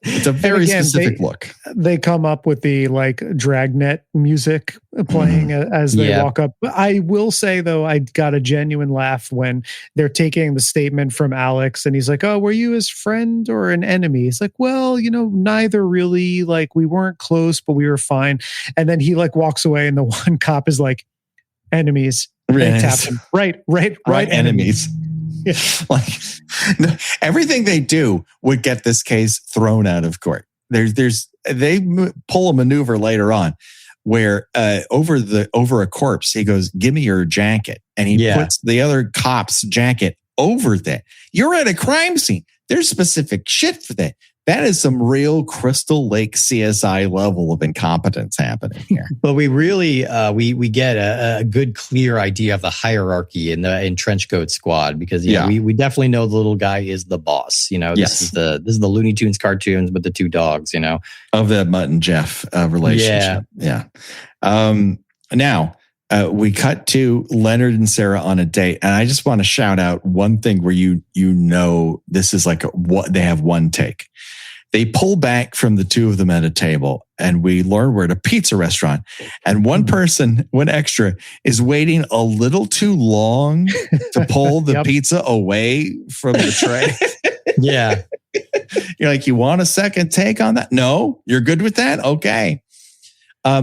It's a very specific look. They come up with the like dragnet music playing as they walk up. I will say though, I got a genuine laugh when they're taking the statement from Alex and he's like, "Oh, were you his friend or an enemy?" He's like, "Well, neither really. Like we weren't close, but we were fine." And then he like walks away and the one cop is like, "Enemies." They tap him. Right. Enemies. Yeah. Like everything they do would get this case thrown out of court. They pull a maneuver later on where over a corpse he goes, "Give me your jacket," and he puts the other cop's jacket over that. You're at a crime scene. There's specific shit for that. That is some real Crystal Lake CSI level of incompetence happening here. But we really we get a good clear idea of the hierarchy in Trenchcoat Squad because we definitely know the little guy is the boss. This is the Looney Tunes cartoons with the two dogs. Of the Mutt and Jeff relationship. Yeah. Now we cut to Leonard and Sarah on a date, and I just want to shout out one thing where this is like they have one take. They pull back from the two of them at a table, and we learn we're at a pizza restaurant. And one extra, is waiting a little too long to pull the pizza away from the tray. Yeah. You're like, you want a second take on that? No, you're good with that? Okay.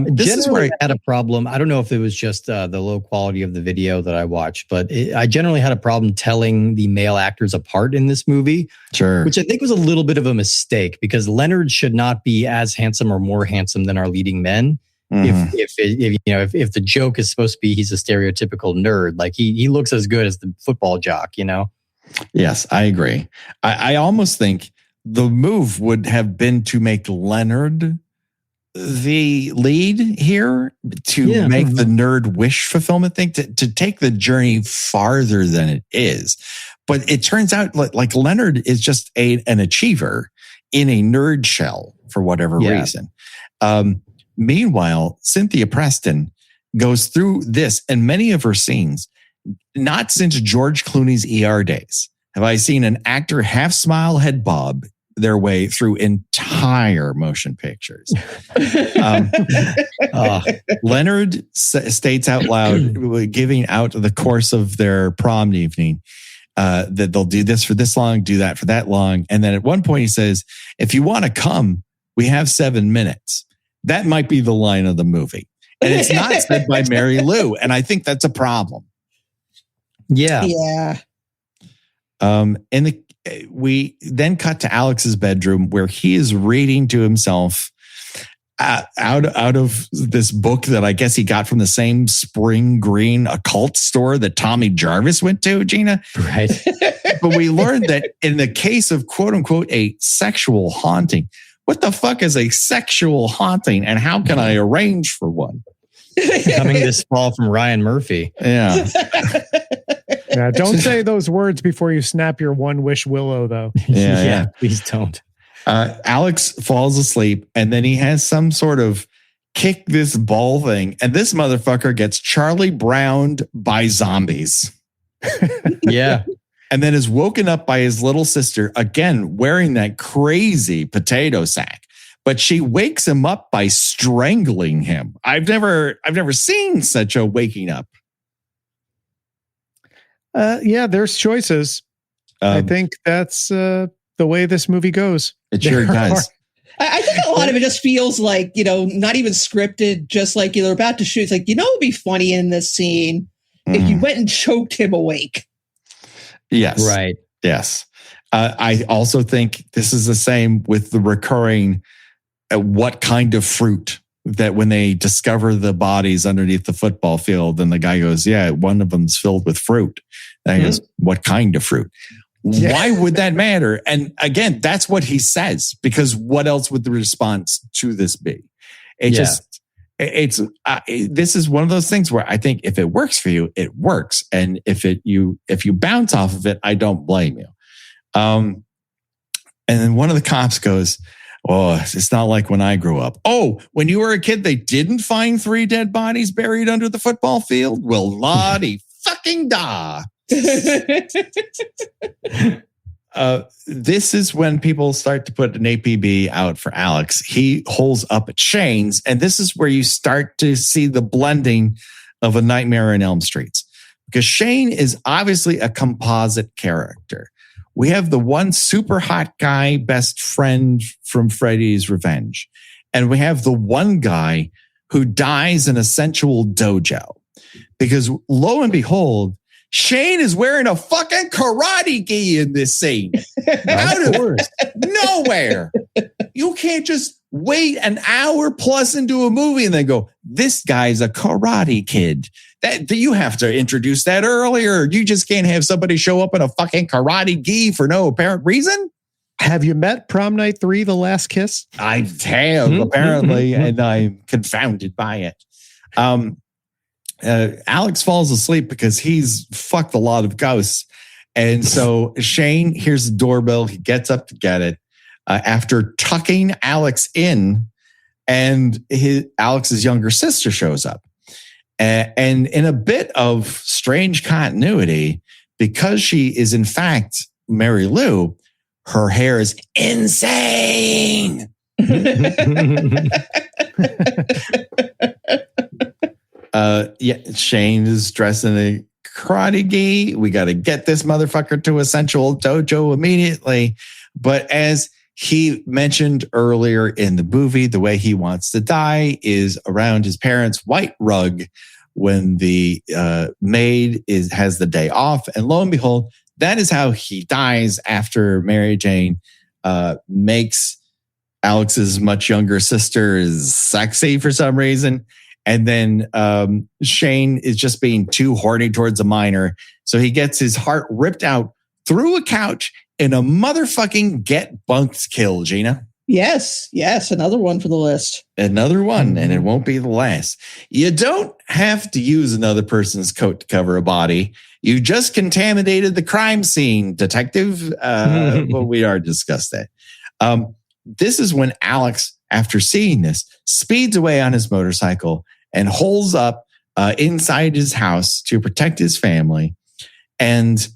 This is where I had a problem. I don't know if it was just the low quality of the video that I watched, but I generally had a problem telling the male actors apart in this movie. Sure. Which I think was a little bit of a mistake because Leonard should not be as handsome or more handsome than our leading men. If the joke is supposed to be he's a stereotypical nerd, like he looks as good as the football jock, Yes, I agree. I almost think the move would have been to make Leonard the lead here, to make the nerd wish fulfillment thing, to take the journey farther than it is. But it turns out like Leonard is just an achiever in a nerd shell for whatever reason. Meanwhile, Cynthia Preston goes through this and many of her scenes, not since George Clooney's ER days have I seen an actor half smile, head bob their way through entire motion pictures. Leonard states out loud, giving out the course of their prom evening, that they'll do this for this long, do that for that long. And then at one point he says, "If you want to come, we have 7 minutes." That might be the line of the movie. And it's not said by Mary Lou. And I think that's a problem. Yeah. Yeah. We then cut to Alex's bedroom where he is reading to himself out of this book that I guess he got from the same Spring Green occult store that Tommy Jarvis went to, Gina. Right. But we learned that in the case of quote unquote a sexual haunting, what the fuck is a sexual haunting and how can I arrange for one? Coming this fall from Ryan Murphy. Yeah. Yeah, don't say those words before you snap your one wish willow, though. Yeah, please don't. Alex falls asleep, and then he has some sort of kick this ball thing, and this motherfucker gets Charlie Browned by zombies. Yeah. And then is woken up by his little sister, again, wearing that crazy potato sack. But she wakes him up by strangling him. I've never seen such a waking up. There's choices. I think that's the way this movie goes. It sure does. I think a lot of it just feels like, not even scripted, just like they're about to shoot. It's like, it would be funny in this scene if you went and choked him awake. Yes. Right. Yes. I also think this is the same with the recurring what kind of fruit, that when they discover the bodies underneath the football field and the guy goes, yeah, one of them's filled with fruit. And he goes, what kind of fruit? Why would that matter? And again, that's what he says, because what else would the response to this be? This is one of those things where I think if it works for you, it works. And if you bounce off of it, I don't blame you. And then one of the cops goes, "Oh, it's not like when I grew up. Oh, when you were a kid, they didn't find 3 dead bodies buried under the football field? Well, lottie fucking da." This is when people start to put an APB out for Alex. He holds up at Shane's, and this is where you start to see the blending of A Nightmare on Elm Street, because Shane is obviously a composite character. We have the one super hot guy, best friend from Freddy's Revenge, and we have the one guy who dies in a sensual dojo, because lo and behold, Shane is wearing a fucking karate gi in this scene. Out of nowhere. You can't just wait an hour plus into a movie and then go, "This guy's a karate kid." That you have to introduce that earlier. You just can't have somebody show up in a fucking karate gi for no apparent reason. Have you met Prom Night 3, The Last Kiss? I have, apparently, and I'm confounded by it. Alex falls asleep because he's fucked a lot of ghosts. And so Shane hears the doorbell. He gets up to get it after tucking Alex in, and Alex's younger sister shows up. And in a bit of strange continuity, because she is in fact Mary Lou, her hair is insane. Shane is dressed in a karate gi. We got to get this motherfucker to a sensual dojo immediately. But as he mentioned earlier in the movie, the way he wants to die is around his parents' white rug when the maid has the day off. And lo and behold, that is how he dies after Mary Jane makes Alex's much younger sister sexy for some reason. And then Shane is just being too horny towards a minor. So he gets his heart ripped out through a couch in a motherfucking get bunked kill, Gina. Yes. Another one for the list. Another one, and it won't be the last. You don't have to use another person's coat to cover a body. You just contaminated the crime scene, detective. Well, we already discussed that. This is when Alex, after seeing this, speeds away on his motorcycle and holds up inside his house to protect his family and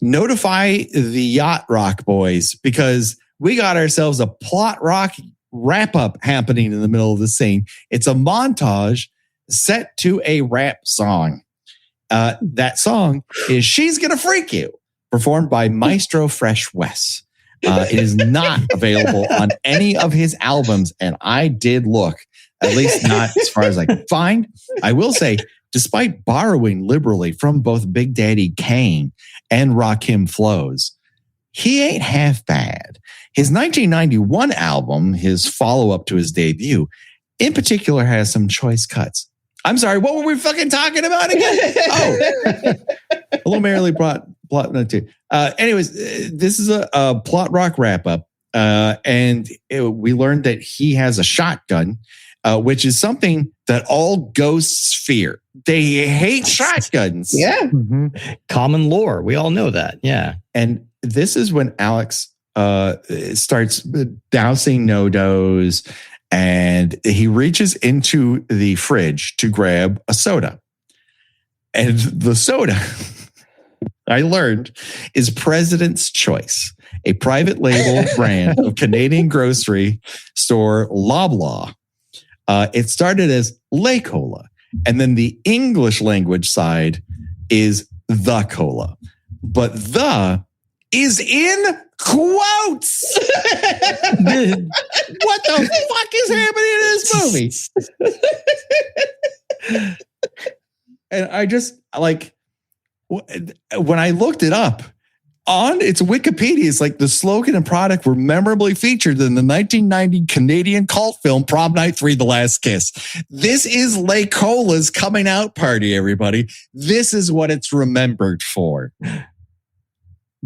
notify the Yacht Rock boys, because we got ourselves a plot rock wrap up happening in the middle of the scene. It's a montage set to a rap song. That song is "She's Gonna Freak You," performed by Maestro Fresh Wes. It is not available on any of his albums, and I did look, at least not as far as I could find. I will say, despite borrowing liberally from both Big Daddy Kane and Rakim Flows, he ain't half bad. His 1991 album, his follow-up to his debut, in particular has some choice cuts. I'm sorry, what were we fucking talking about again? Oh, hello, merrily brought plot note too. Anyways, this is a plot rock wrap up, and we learned that he has a shotgun, which is something that all ghosts fear. They hate shotguns. Yeah, common lore. We all know that. Yeah, and this is when Alex starts dousing no-dos. And he reaches into the fridge to grab a soda. And the soda, I learned, is President's Choice, a private label brand of Canadian grocery store Loblaw. It started as Le Cola. And then the English language side is The Cola. But the is in quotes. What the fuck is happening in this movie? And I just, like, when I looked it up on its Wikipedia, it's like the slogan and product were memorably featured in the 1990 Canadian cult film Prom Night 3: The Last Kiss. This is Le Cola's coming out party, everybody. This is what it's remembered for.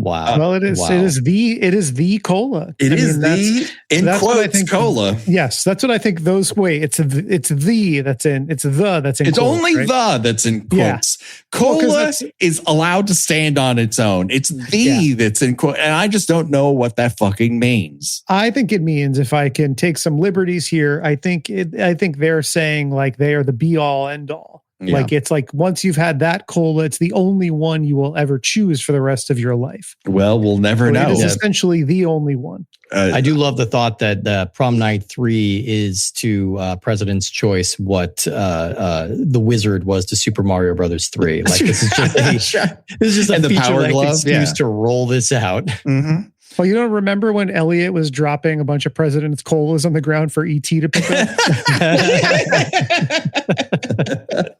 Wow. Well, it is. Wow. It is the cola. That's what I quotes think, cola. Yes, that's what I think. It's the that's in. It's It's quotes, only right? the that's in Yeah. quotes. Cola Well, is allowed to stand on its own. It's the that's in quotes, and I just don't know what that fucking means. I think it means, if I can take some liberties here, I think they're saying like they are the be all end all. Yeah. Like it's like once you've had that cola, it's the only one you will ever choose for the rest of your life. Well, we'll never know. It is essentially the only one. I do love the thought that Prom Night 3 is to President's Choice what the Wizard was to Super Mario Brothers 3. Like this is just a And the feature Power length Glove, excuse to roll this out. Mm-hmm. Well, you don't remember when Elliot was dropping a bunch of President's colas on the ground for ET to pick up?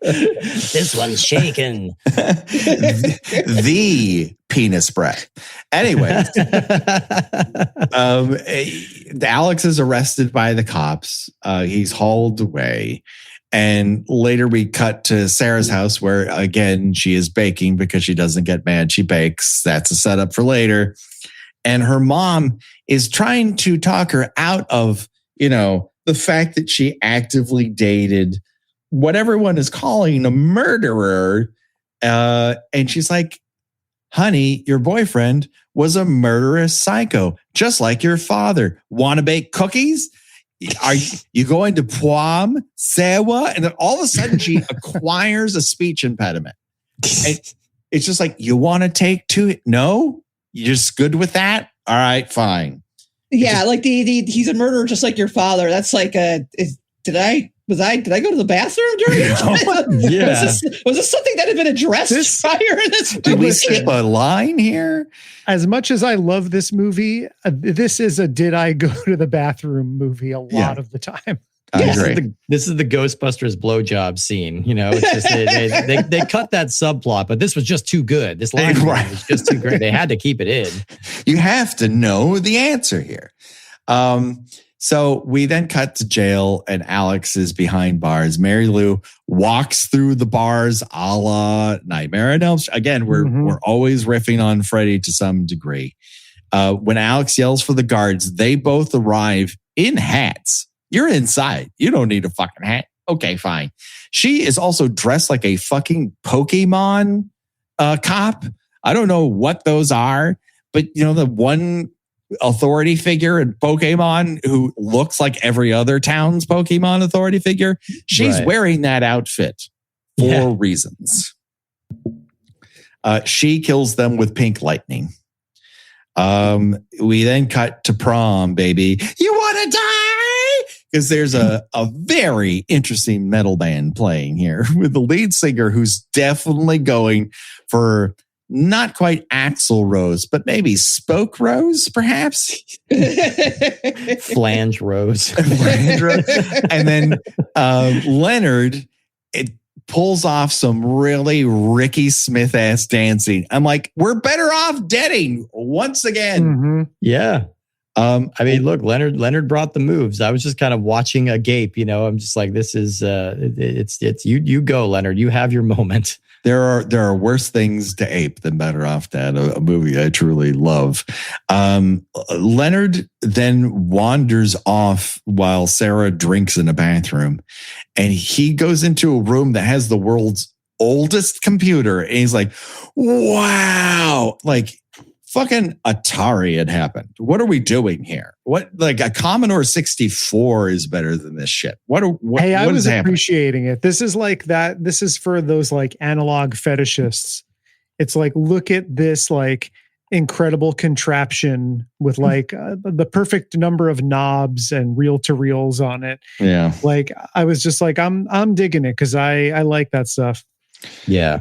This one's shaken. The penis breath. Anyway, Alex is arrested by the cops. He's hauled away. And later we cut to Sarah's house where, again, she is baking because she doesn't get mad. She bakes. That's a setup for later. And her mom is trying to talk her out of, the fact that she actively dated what everyone is calling a murderer. And she's like, honey, your boyfriend was a murderous psycho, just like your father. Want to bake cookies? Are you going to prom, Sarah? And then all of a sudden she acquires a speech impediment. And it's just like, you want to take two? No? You're just good with that? All right, fine. Yeah, like he's a murderer just like your father. That's like did I go to the bathroom during it? Yeah. Was this something that had been addressed prior to this? Did we skip a line here? As much as I love this movie, this is a did I go to the bathroom movie a lot of the time. I agree. This is the Ghostbusters blowjob scene. It's just they cut that subplot, but this was just too good. This line was just too great. They had to keep it in. You have to know the answer here. So we then cut to jail, and Alex is behind bars. Mary Lou walks through the bars a la Nightmare on Elm Street. Again, we're always riffing on Freddy to some degree. When Alex yells for the guards, they both arrive in hats. You're inside. You don't need a fucking hat. Okay, fine. She is also dressed like a fucking Pokemon cop. I don't know what those are, but the one authority figure in Pokemon who looks like every other town's Pokemon authority figure. She's wearing that outfit for reasons. She kills them with pink lightning. We then cut to prom, baby. You want to die? Because there's a very interesting metal band playing here with the lead singer who's definitely going for not quite Axl Rose, but maybe Spoke Rose, perhaps? Flange Rose. And then Leonard, it pulls off some really Ricky Smith-ass dancing. I'm like, we're better off deading once again. Mm-hmm. Yeah. I mean, look, Leonard brought the moves. I was just kind of watching agape, I'm just like, this is, it's you go, Leonard, you have your moment. There are worse things to ape than Better Off Dead, a movie I truly love. Leonard then wanders off while Sarah drinks in a bathroom, and he goes into a room that has the world's oldest computer. And he's like, wow, like fucking Atari had happened. What are we doing here? What, like a Commodore 64 is better than this shit. I was appreciating it. This is like that. This is for those like analog fetishists. It's like, look at this like incredible contraption with like the perfect number of knobs and reel to reels on it. Yeah. Like I was just like, I'm digging it because I like that stuff. Yeah.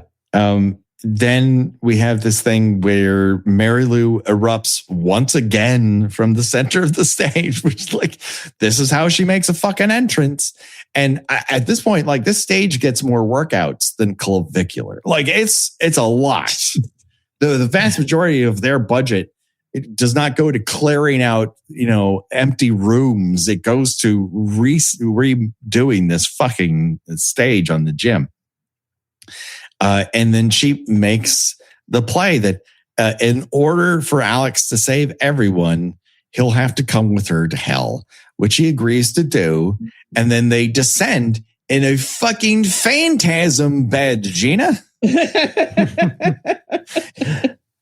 Then we have this thing where Mary Lou erupts once again from the center of the stage, which is like, this is how she makes a fucking entrance. And at this point, like this stage gets more workouts than Clavicular. Like it's a lot. The vast majority of their budget, it does not go to clearing out, empty rooms. It goes to redoing this fucking stage on the gym. And then she makes the play that In order for Alex to save everyone, he'll have to come with her to hell, which he agrees to do. And then they descend in a fucking phantasm bed, Gina.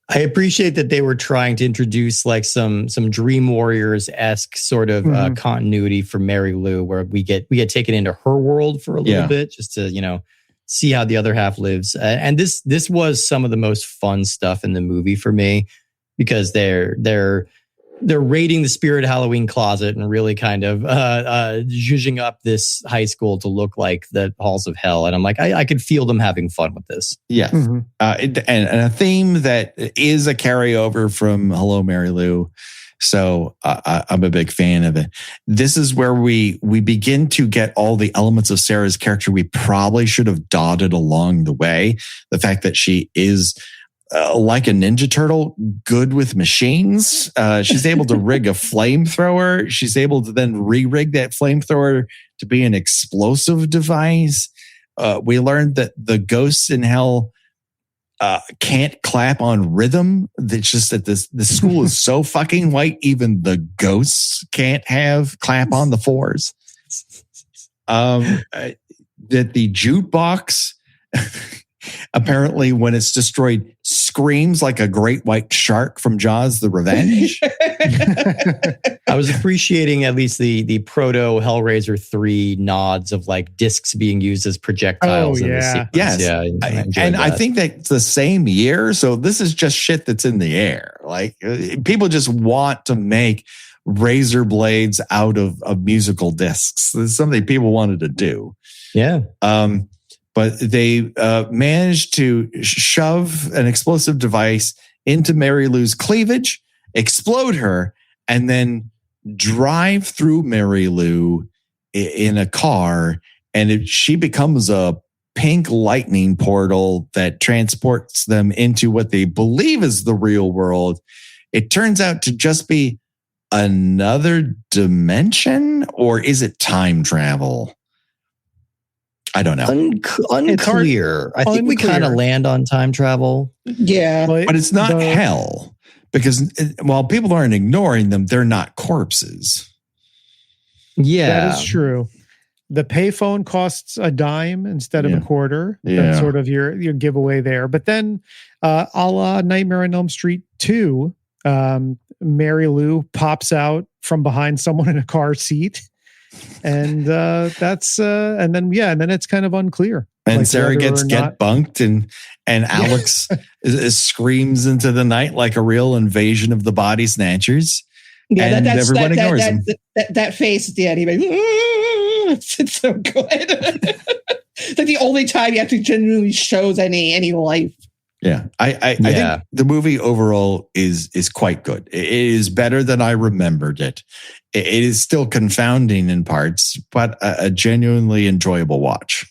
I appreciate that they were trying to introduce like some Dream Warriors-esque sort of continuity for Mary Lou, where we get taken into her world for a little bit, just to see how the other half lives. And this was some of the most fun stuff in the movie for me, because they're raiding the Spirit Halloween closet and really kind of zhuzhing up this high school to look like the halls of hell. And I'm like, I could feel them having fun with this. Yes. And a theme that is a carryover from Hello, Mary Lou. So I'm a big fan of it. This is where we begin to get all the elements of Sarah's character we probably should have dotted along the way. The fact that she is like a Ninja Turtle, good with machines. She's able to rig a flamethrower. She's able to then re-rig that flamethrower to be an explosive device. We learned that the ghosts in hell can't clap on rhythm. It's just that the school is so fucking white, even the ghosts can't clap on the fours. That the jukebox apparently, when it's destroyed, screams like a great white shark from Jaws: The Revenge. I was appreciating at least the proto Hellraiser 3 nods of like discs being used as projectiles in the sequence. Yes. Yeah, I think that's the same year. So this is just shit that's in the air. Like people just want to make razor blades out of musical discs. This is something people wanted to do. Yeah. But they managed to shove an explosive device into Mary Lou's cleavage, explode her, and then drive through Mary Lou in a car. And she becomes a pink lightning portal that transports them into what they believe is the real world. It turns out to just be another dimension, or is it time travel? I don't know. Unclear. I think we kind of land on time travel. Yeah. But it's not hell, because while people aren't ignoring them, they're not corpses. Yeah. That is true. The payphone costs a dime instead of a quarter. Yeah. That's sort of your giveaway there. But then a la Nightmare on Elm Street 2, Mary Lou pops out from behind someone in a car seat. And that's and then it's kind of unclear. And like Sarah gets bunked, and Alex screams into the night like a real invasion of the body snatchers. Yeah, and everyone ignores him. That face at the end, it's so good. It's like the only time he actually genuinely shows any life. Yeah, I think the movie overall is quite good. It is better than I remembered it. It is still confounding in parts, but a genuinely enjoyable watch.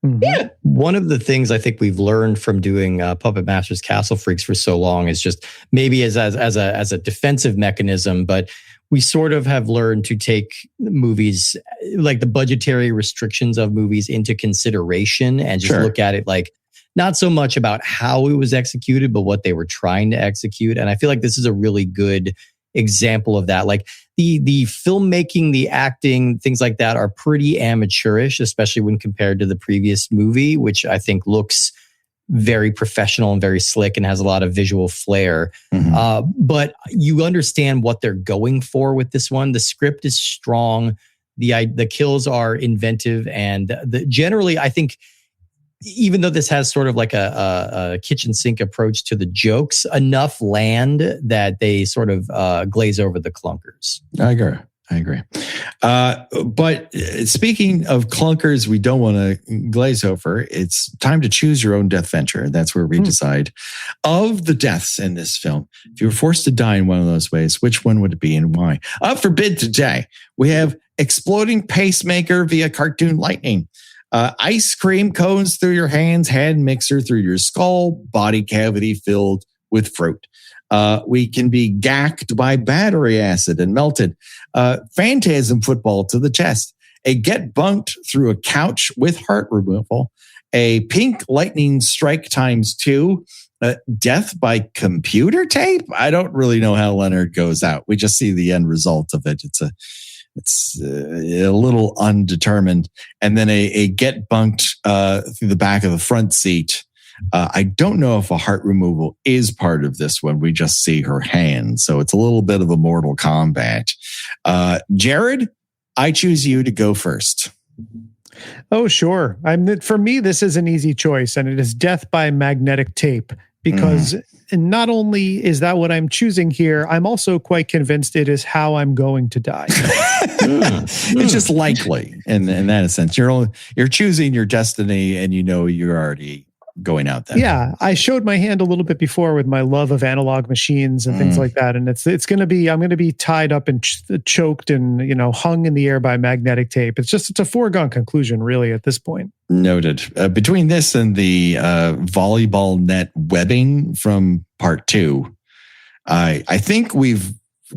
Mm-hmm. Yeah. One of the things I think we've learned from doing Puppet Masters Castle Freaks for so long is just maybe as a defensive mechanism, but we sort of have learned to take movies, like the budgetary restrictions of movies, into consideration and just look at it like not so much about how it was executed, but what they were trying to execute. And I feel like this is a really good example of that. Like the filmmaking, the acting, things like that are pretty amateurish, especially when compared to the previous movie, which I think looks very professional and very slick and has a lot of visual flair. Mm-hmm. But you understand what they're going for with this one. The script is strong. The kills are inventive, and generally, I think, even though this has sort of like a kitchen sink approach to the jokes, enough land that they sort of glaze over the clunkers. I agree. But speaking of clunkers we don't want to glaze over, it's time to choose your own deathventure. That's where we decide of the deaths in this film. If you were forced to die in one of those ways, which one would it be and why? Up for bid today, we have exploding pacemaker via cartoon lightning. Ice cream cones through your hands, hand mixer through your skull, body cavity filled with fruit. We can be gacked by battery acid and melted. Phantasm football to the chest. A get bunked through a couch with heart removal. A pink lightning strike ×2. Death by computer tape? I don't really know how Leonard goes out. We just see the end result of it. It's a little undetermined. And then a get bunked through the back of the front seat. I don't know if a heart removal is part of this one. We just see her hand. So it's a little bit of a Mortal Kombat. Jarrod, I choose you to go first. Oh, sure. For me, this is an easy choice, and it is death by magnetic tape. Because not only is that what I'm choosing here, I'm also quite convinced it is how I'm going to die. It's just likely in that sense. You're choosing your destiny, and you're already going out there. Yeah, I showed my hand a little bit before with my love of analog machines and things like that, and I'm going to be tied up and choked and hung in the air by magnetic tape. It's a foregone conclusion, really, at this point. Noted. Between this and the volleyball net webbing from part 2, I think we've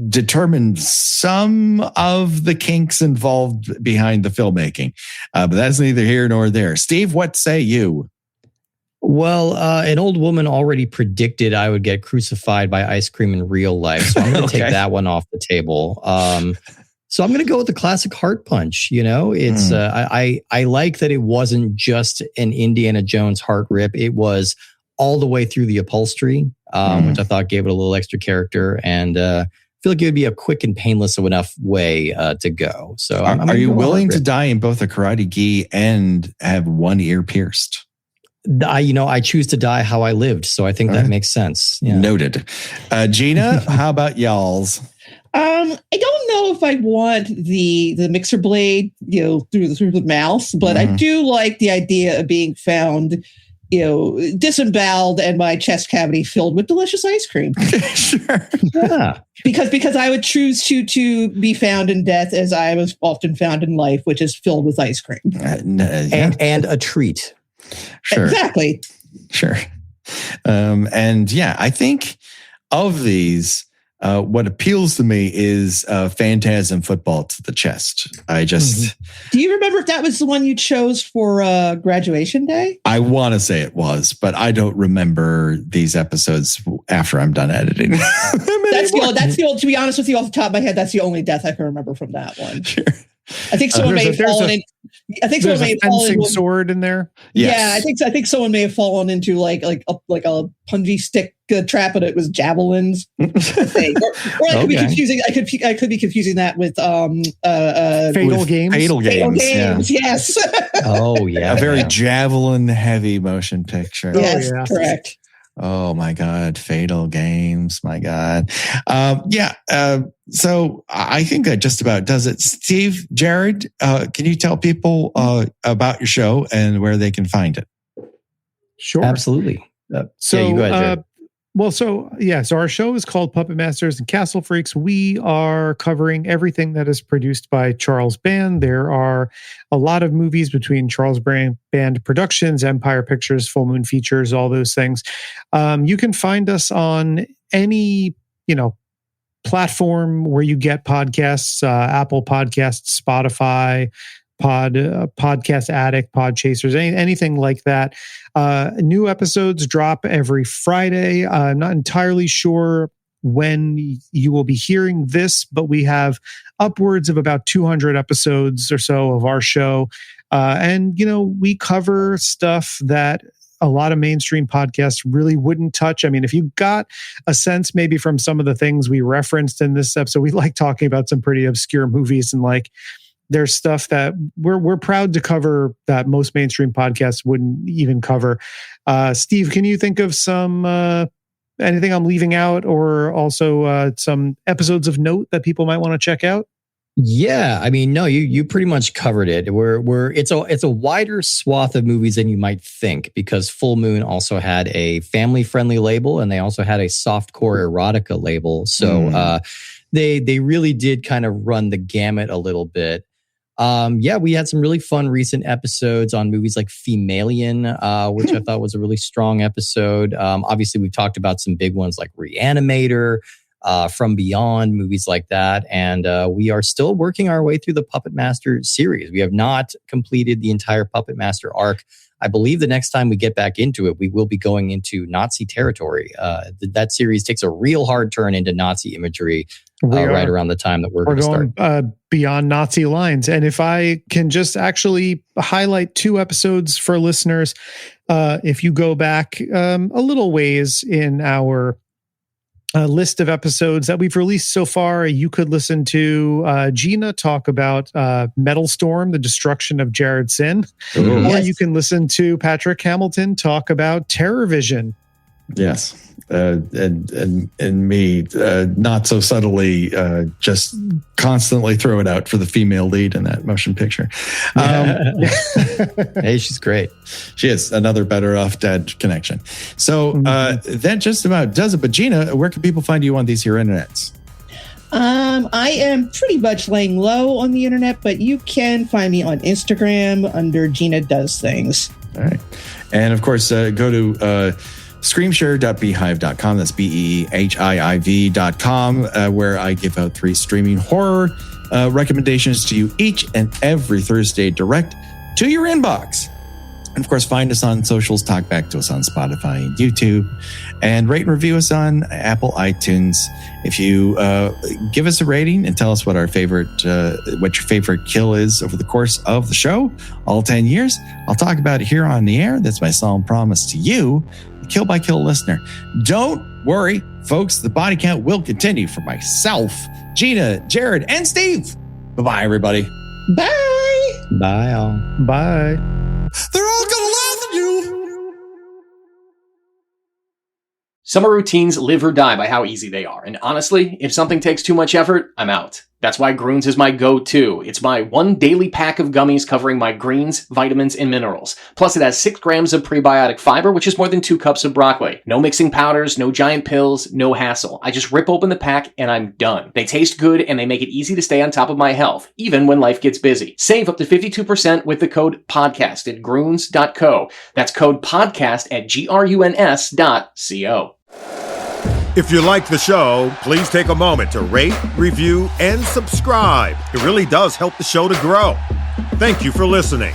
determined some of the kinks involved behind the filmmaking, but that's neither here nor there. Steve, what say you? Well, an old woman already predicted I would get crucified by ice cream in real life, so I'm going to take that one off the table. So I'm going to go with the classic heart punch. It's I like that it wasn't just an Indiana Jones heart rip; it was all the way through the upholstery, which I thought gave it a little extra character, and I feel like it would be a quick and painless enough way to go. So, are you willing to die in both a karate gi and have one ear pierced? I choose to die how I lived, so I think that makes sense. Yeah. Noted. Gina, how about y'all's? I don't know if I want the mixer blade, through the mouth, but I do like the idea of being found, disemboweled and my chest cavity filled with delicious ice cream. Sure. Yeah. Because I would choose to be found in death as I was often found in life, which is filled with ice cream. And a treat. Sure. Exactly. Sure. I think of these, what appeals to me is Phantasm football to the chest. I just... Do you remember if that was the one you chose for graduation day? I want to say it was, but I don't remember these episodes after I'm done editing. That's the old, to be honest with you, off the top of my head, that's the only death I can remember from that one. Sure. I think someone may have fallen in. I think someone may have fallen into sword in there. Yes. Yeah, I think someone may have fallen into like a punji stick trap, and it was javelins. I think. Or I could be confusing. I could be confusing that with Fatal Games. Fatal Games. Yeah. Yes. Oh yeah, a very javelin heavy motion picture. Yes, correct. Oh my God, Fatal Games, my God. So I think that just about does it. Steve, Jarrod, can you tell people about your show and where they can find it? Sure. Absolutely. So you go ahead, Jarrod. So our show is called Puppet Masters and Castle Freaks. We are covering everything that is produced by Charles Band. There are a lot of movies between Charles Band Productions, Empire Pictures, Full Moon Features, all those things. You can find us on any, platform where you get podcasts, Apple Podcasts, Spotify, Podcast Addict, Podchasers, anything like that. New episodes drop every Friday. I'm not entirely sure when you will be hearing this, but we have upwards of about 200 episodes or so of our show. And we cover stuff that a lot of mainstream podcasts really wouldn't touch. I mean, if you got a sense maybe from some of the things we referenced in this episode, we like talking about some pretty obscure movies, and there's stuff that we're proud to cover that most mainstream podcasts wouldn't even cover. Steve, can you think of some anything I'm leaving out, or also some episodes of note that people might want to check out? Yeah, I mean, no, you pretty much covered it. It's a wider swath of movies than you might think, because Full Moon also had a family-friendly label, and they also had a softcore erotica label. So they really did kind of run the gamut a little bit. We had some really fun recent episodes on movies like Femalien, which I thought was a really strong episode. Obviously, we've talked about some big ones like Reanimator. From Beyond, movies like that. And we are still working our way through the Puppet Master series. We have not completed the entire Puppet Master arc. I believe the next time we get back into it, we will be going into Nazi territory. That series takes a real hard turn into Nazi imagery right around the time that we're going to start. Beyond Nazi lines. And if I can just actually highlight 2 episodes for listeners, if you go back a little ways in our list of episodes that we've released so far, you could listen to Gina talk about Metal Storm, the destruction of Jarrod Sin. Ooh. Or you can listen to Patrick Hamilton talk about Terror Vision. Yes. And me not so subtly just constantly throw it out for the female lead in that motion picture. Hey, she's great. She is another Better Off Dead connection. So that just about does it. But Gina, where can people find you on these here internets? I am pretty much laying low on the internet, but you can find me on Instagram under Gina Does Things. All right. And of course, go to screamshare.beehive.com. That's BEEHIIV.com, where I give out 3 streaming horror recommendations to you each and every Thursday direct to your inbox. And of course, find us on socials, talk back to us on Spotify and YouTube, and rate and review us on Apple iTunes. If you give us a rating and tell us what what your favorite kill is over the course of the show, all 10 years, I'll talk about it here on the air. That's my solemn promise to you, the Kill by Kill listener. Don't worry, folks, the body count will continue for myself, Gina, Jarrod, and Steve. Bye-bye, everybody. Bye. Bye, all. Bye. They're all gonna laugh at you. Summer routines live or die by how easy they are. And honestly, if something takes too much effort, I'm out. That's why Groons is my go-to. It's my one daily pack of gummies covering my greens, vitamins, and minerals. Plus it has 6 grams of prebiotic fiber, which is more than 2 cups of broccoli. No mixing powders, no giant pills, no hassle. I just rip open the pack and I'm done. They taste good and they make it easy to stay on top of my health, even when life gets busy. Save up to 52% with the code PODCAST at groons.co. That's code PODCAST at gruns.co. If you like the show, please take a moment to rate, review, and subscribe. It really does help the show to grow. Thank you for listening.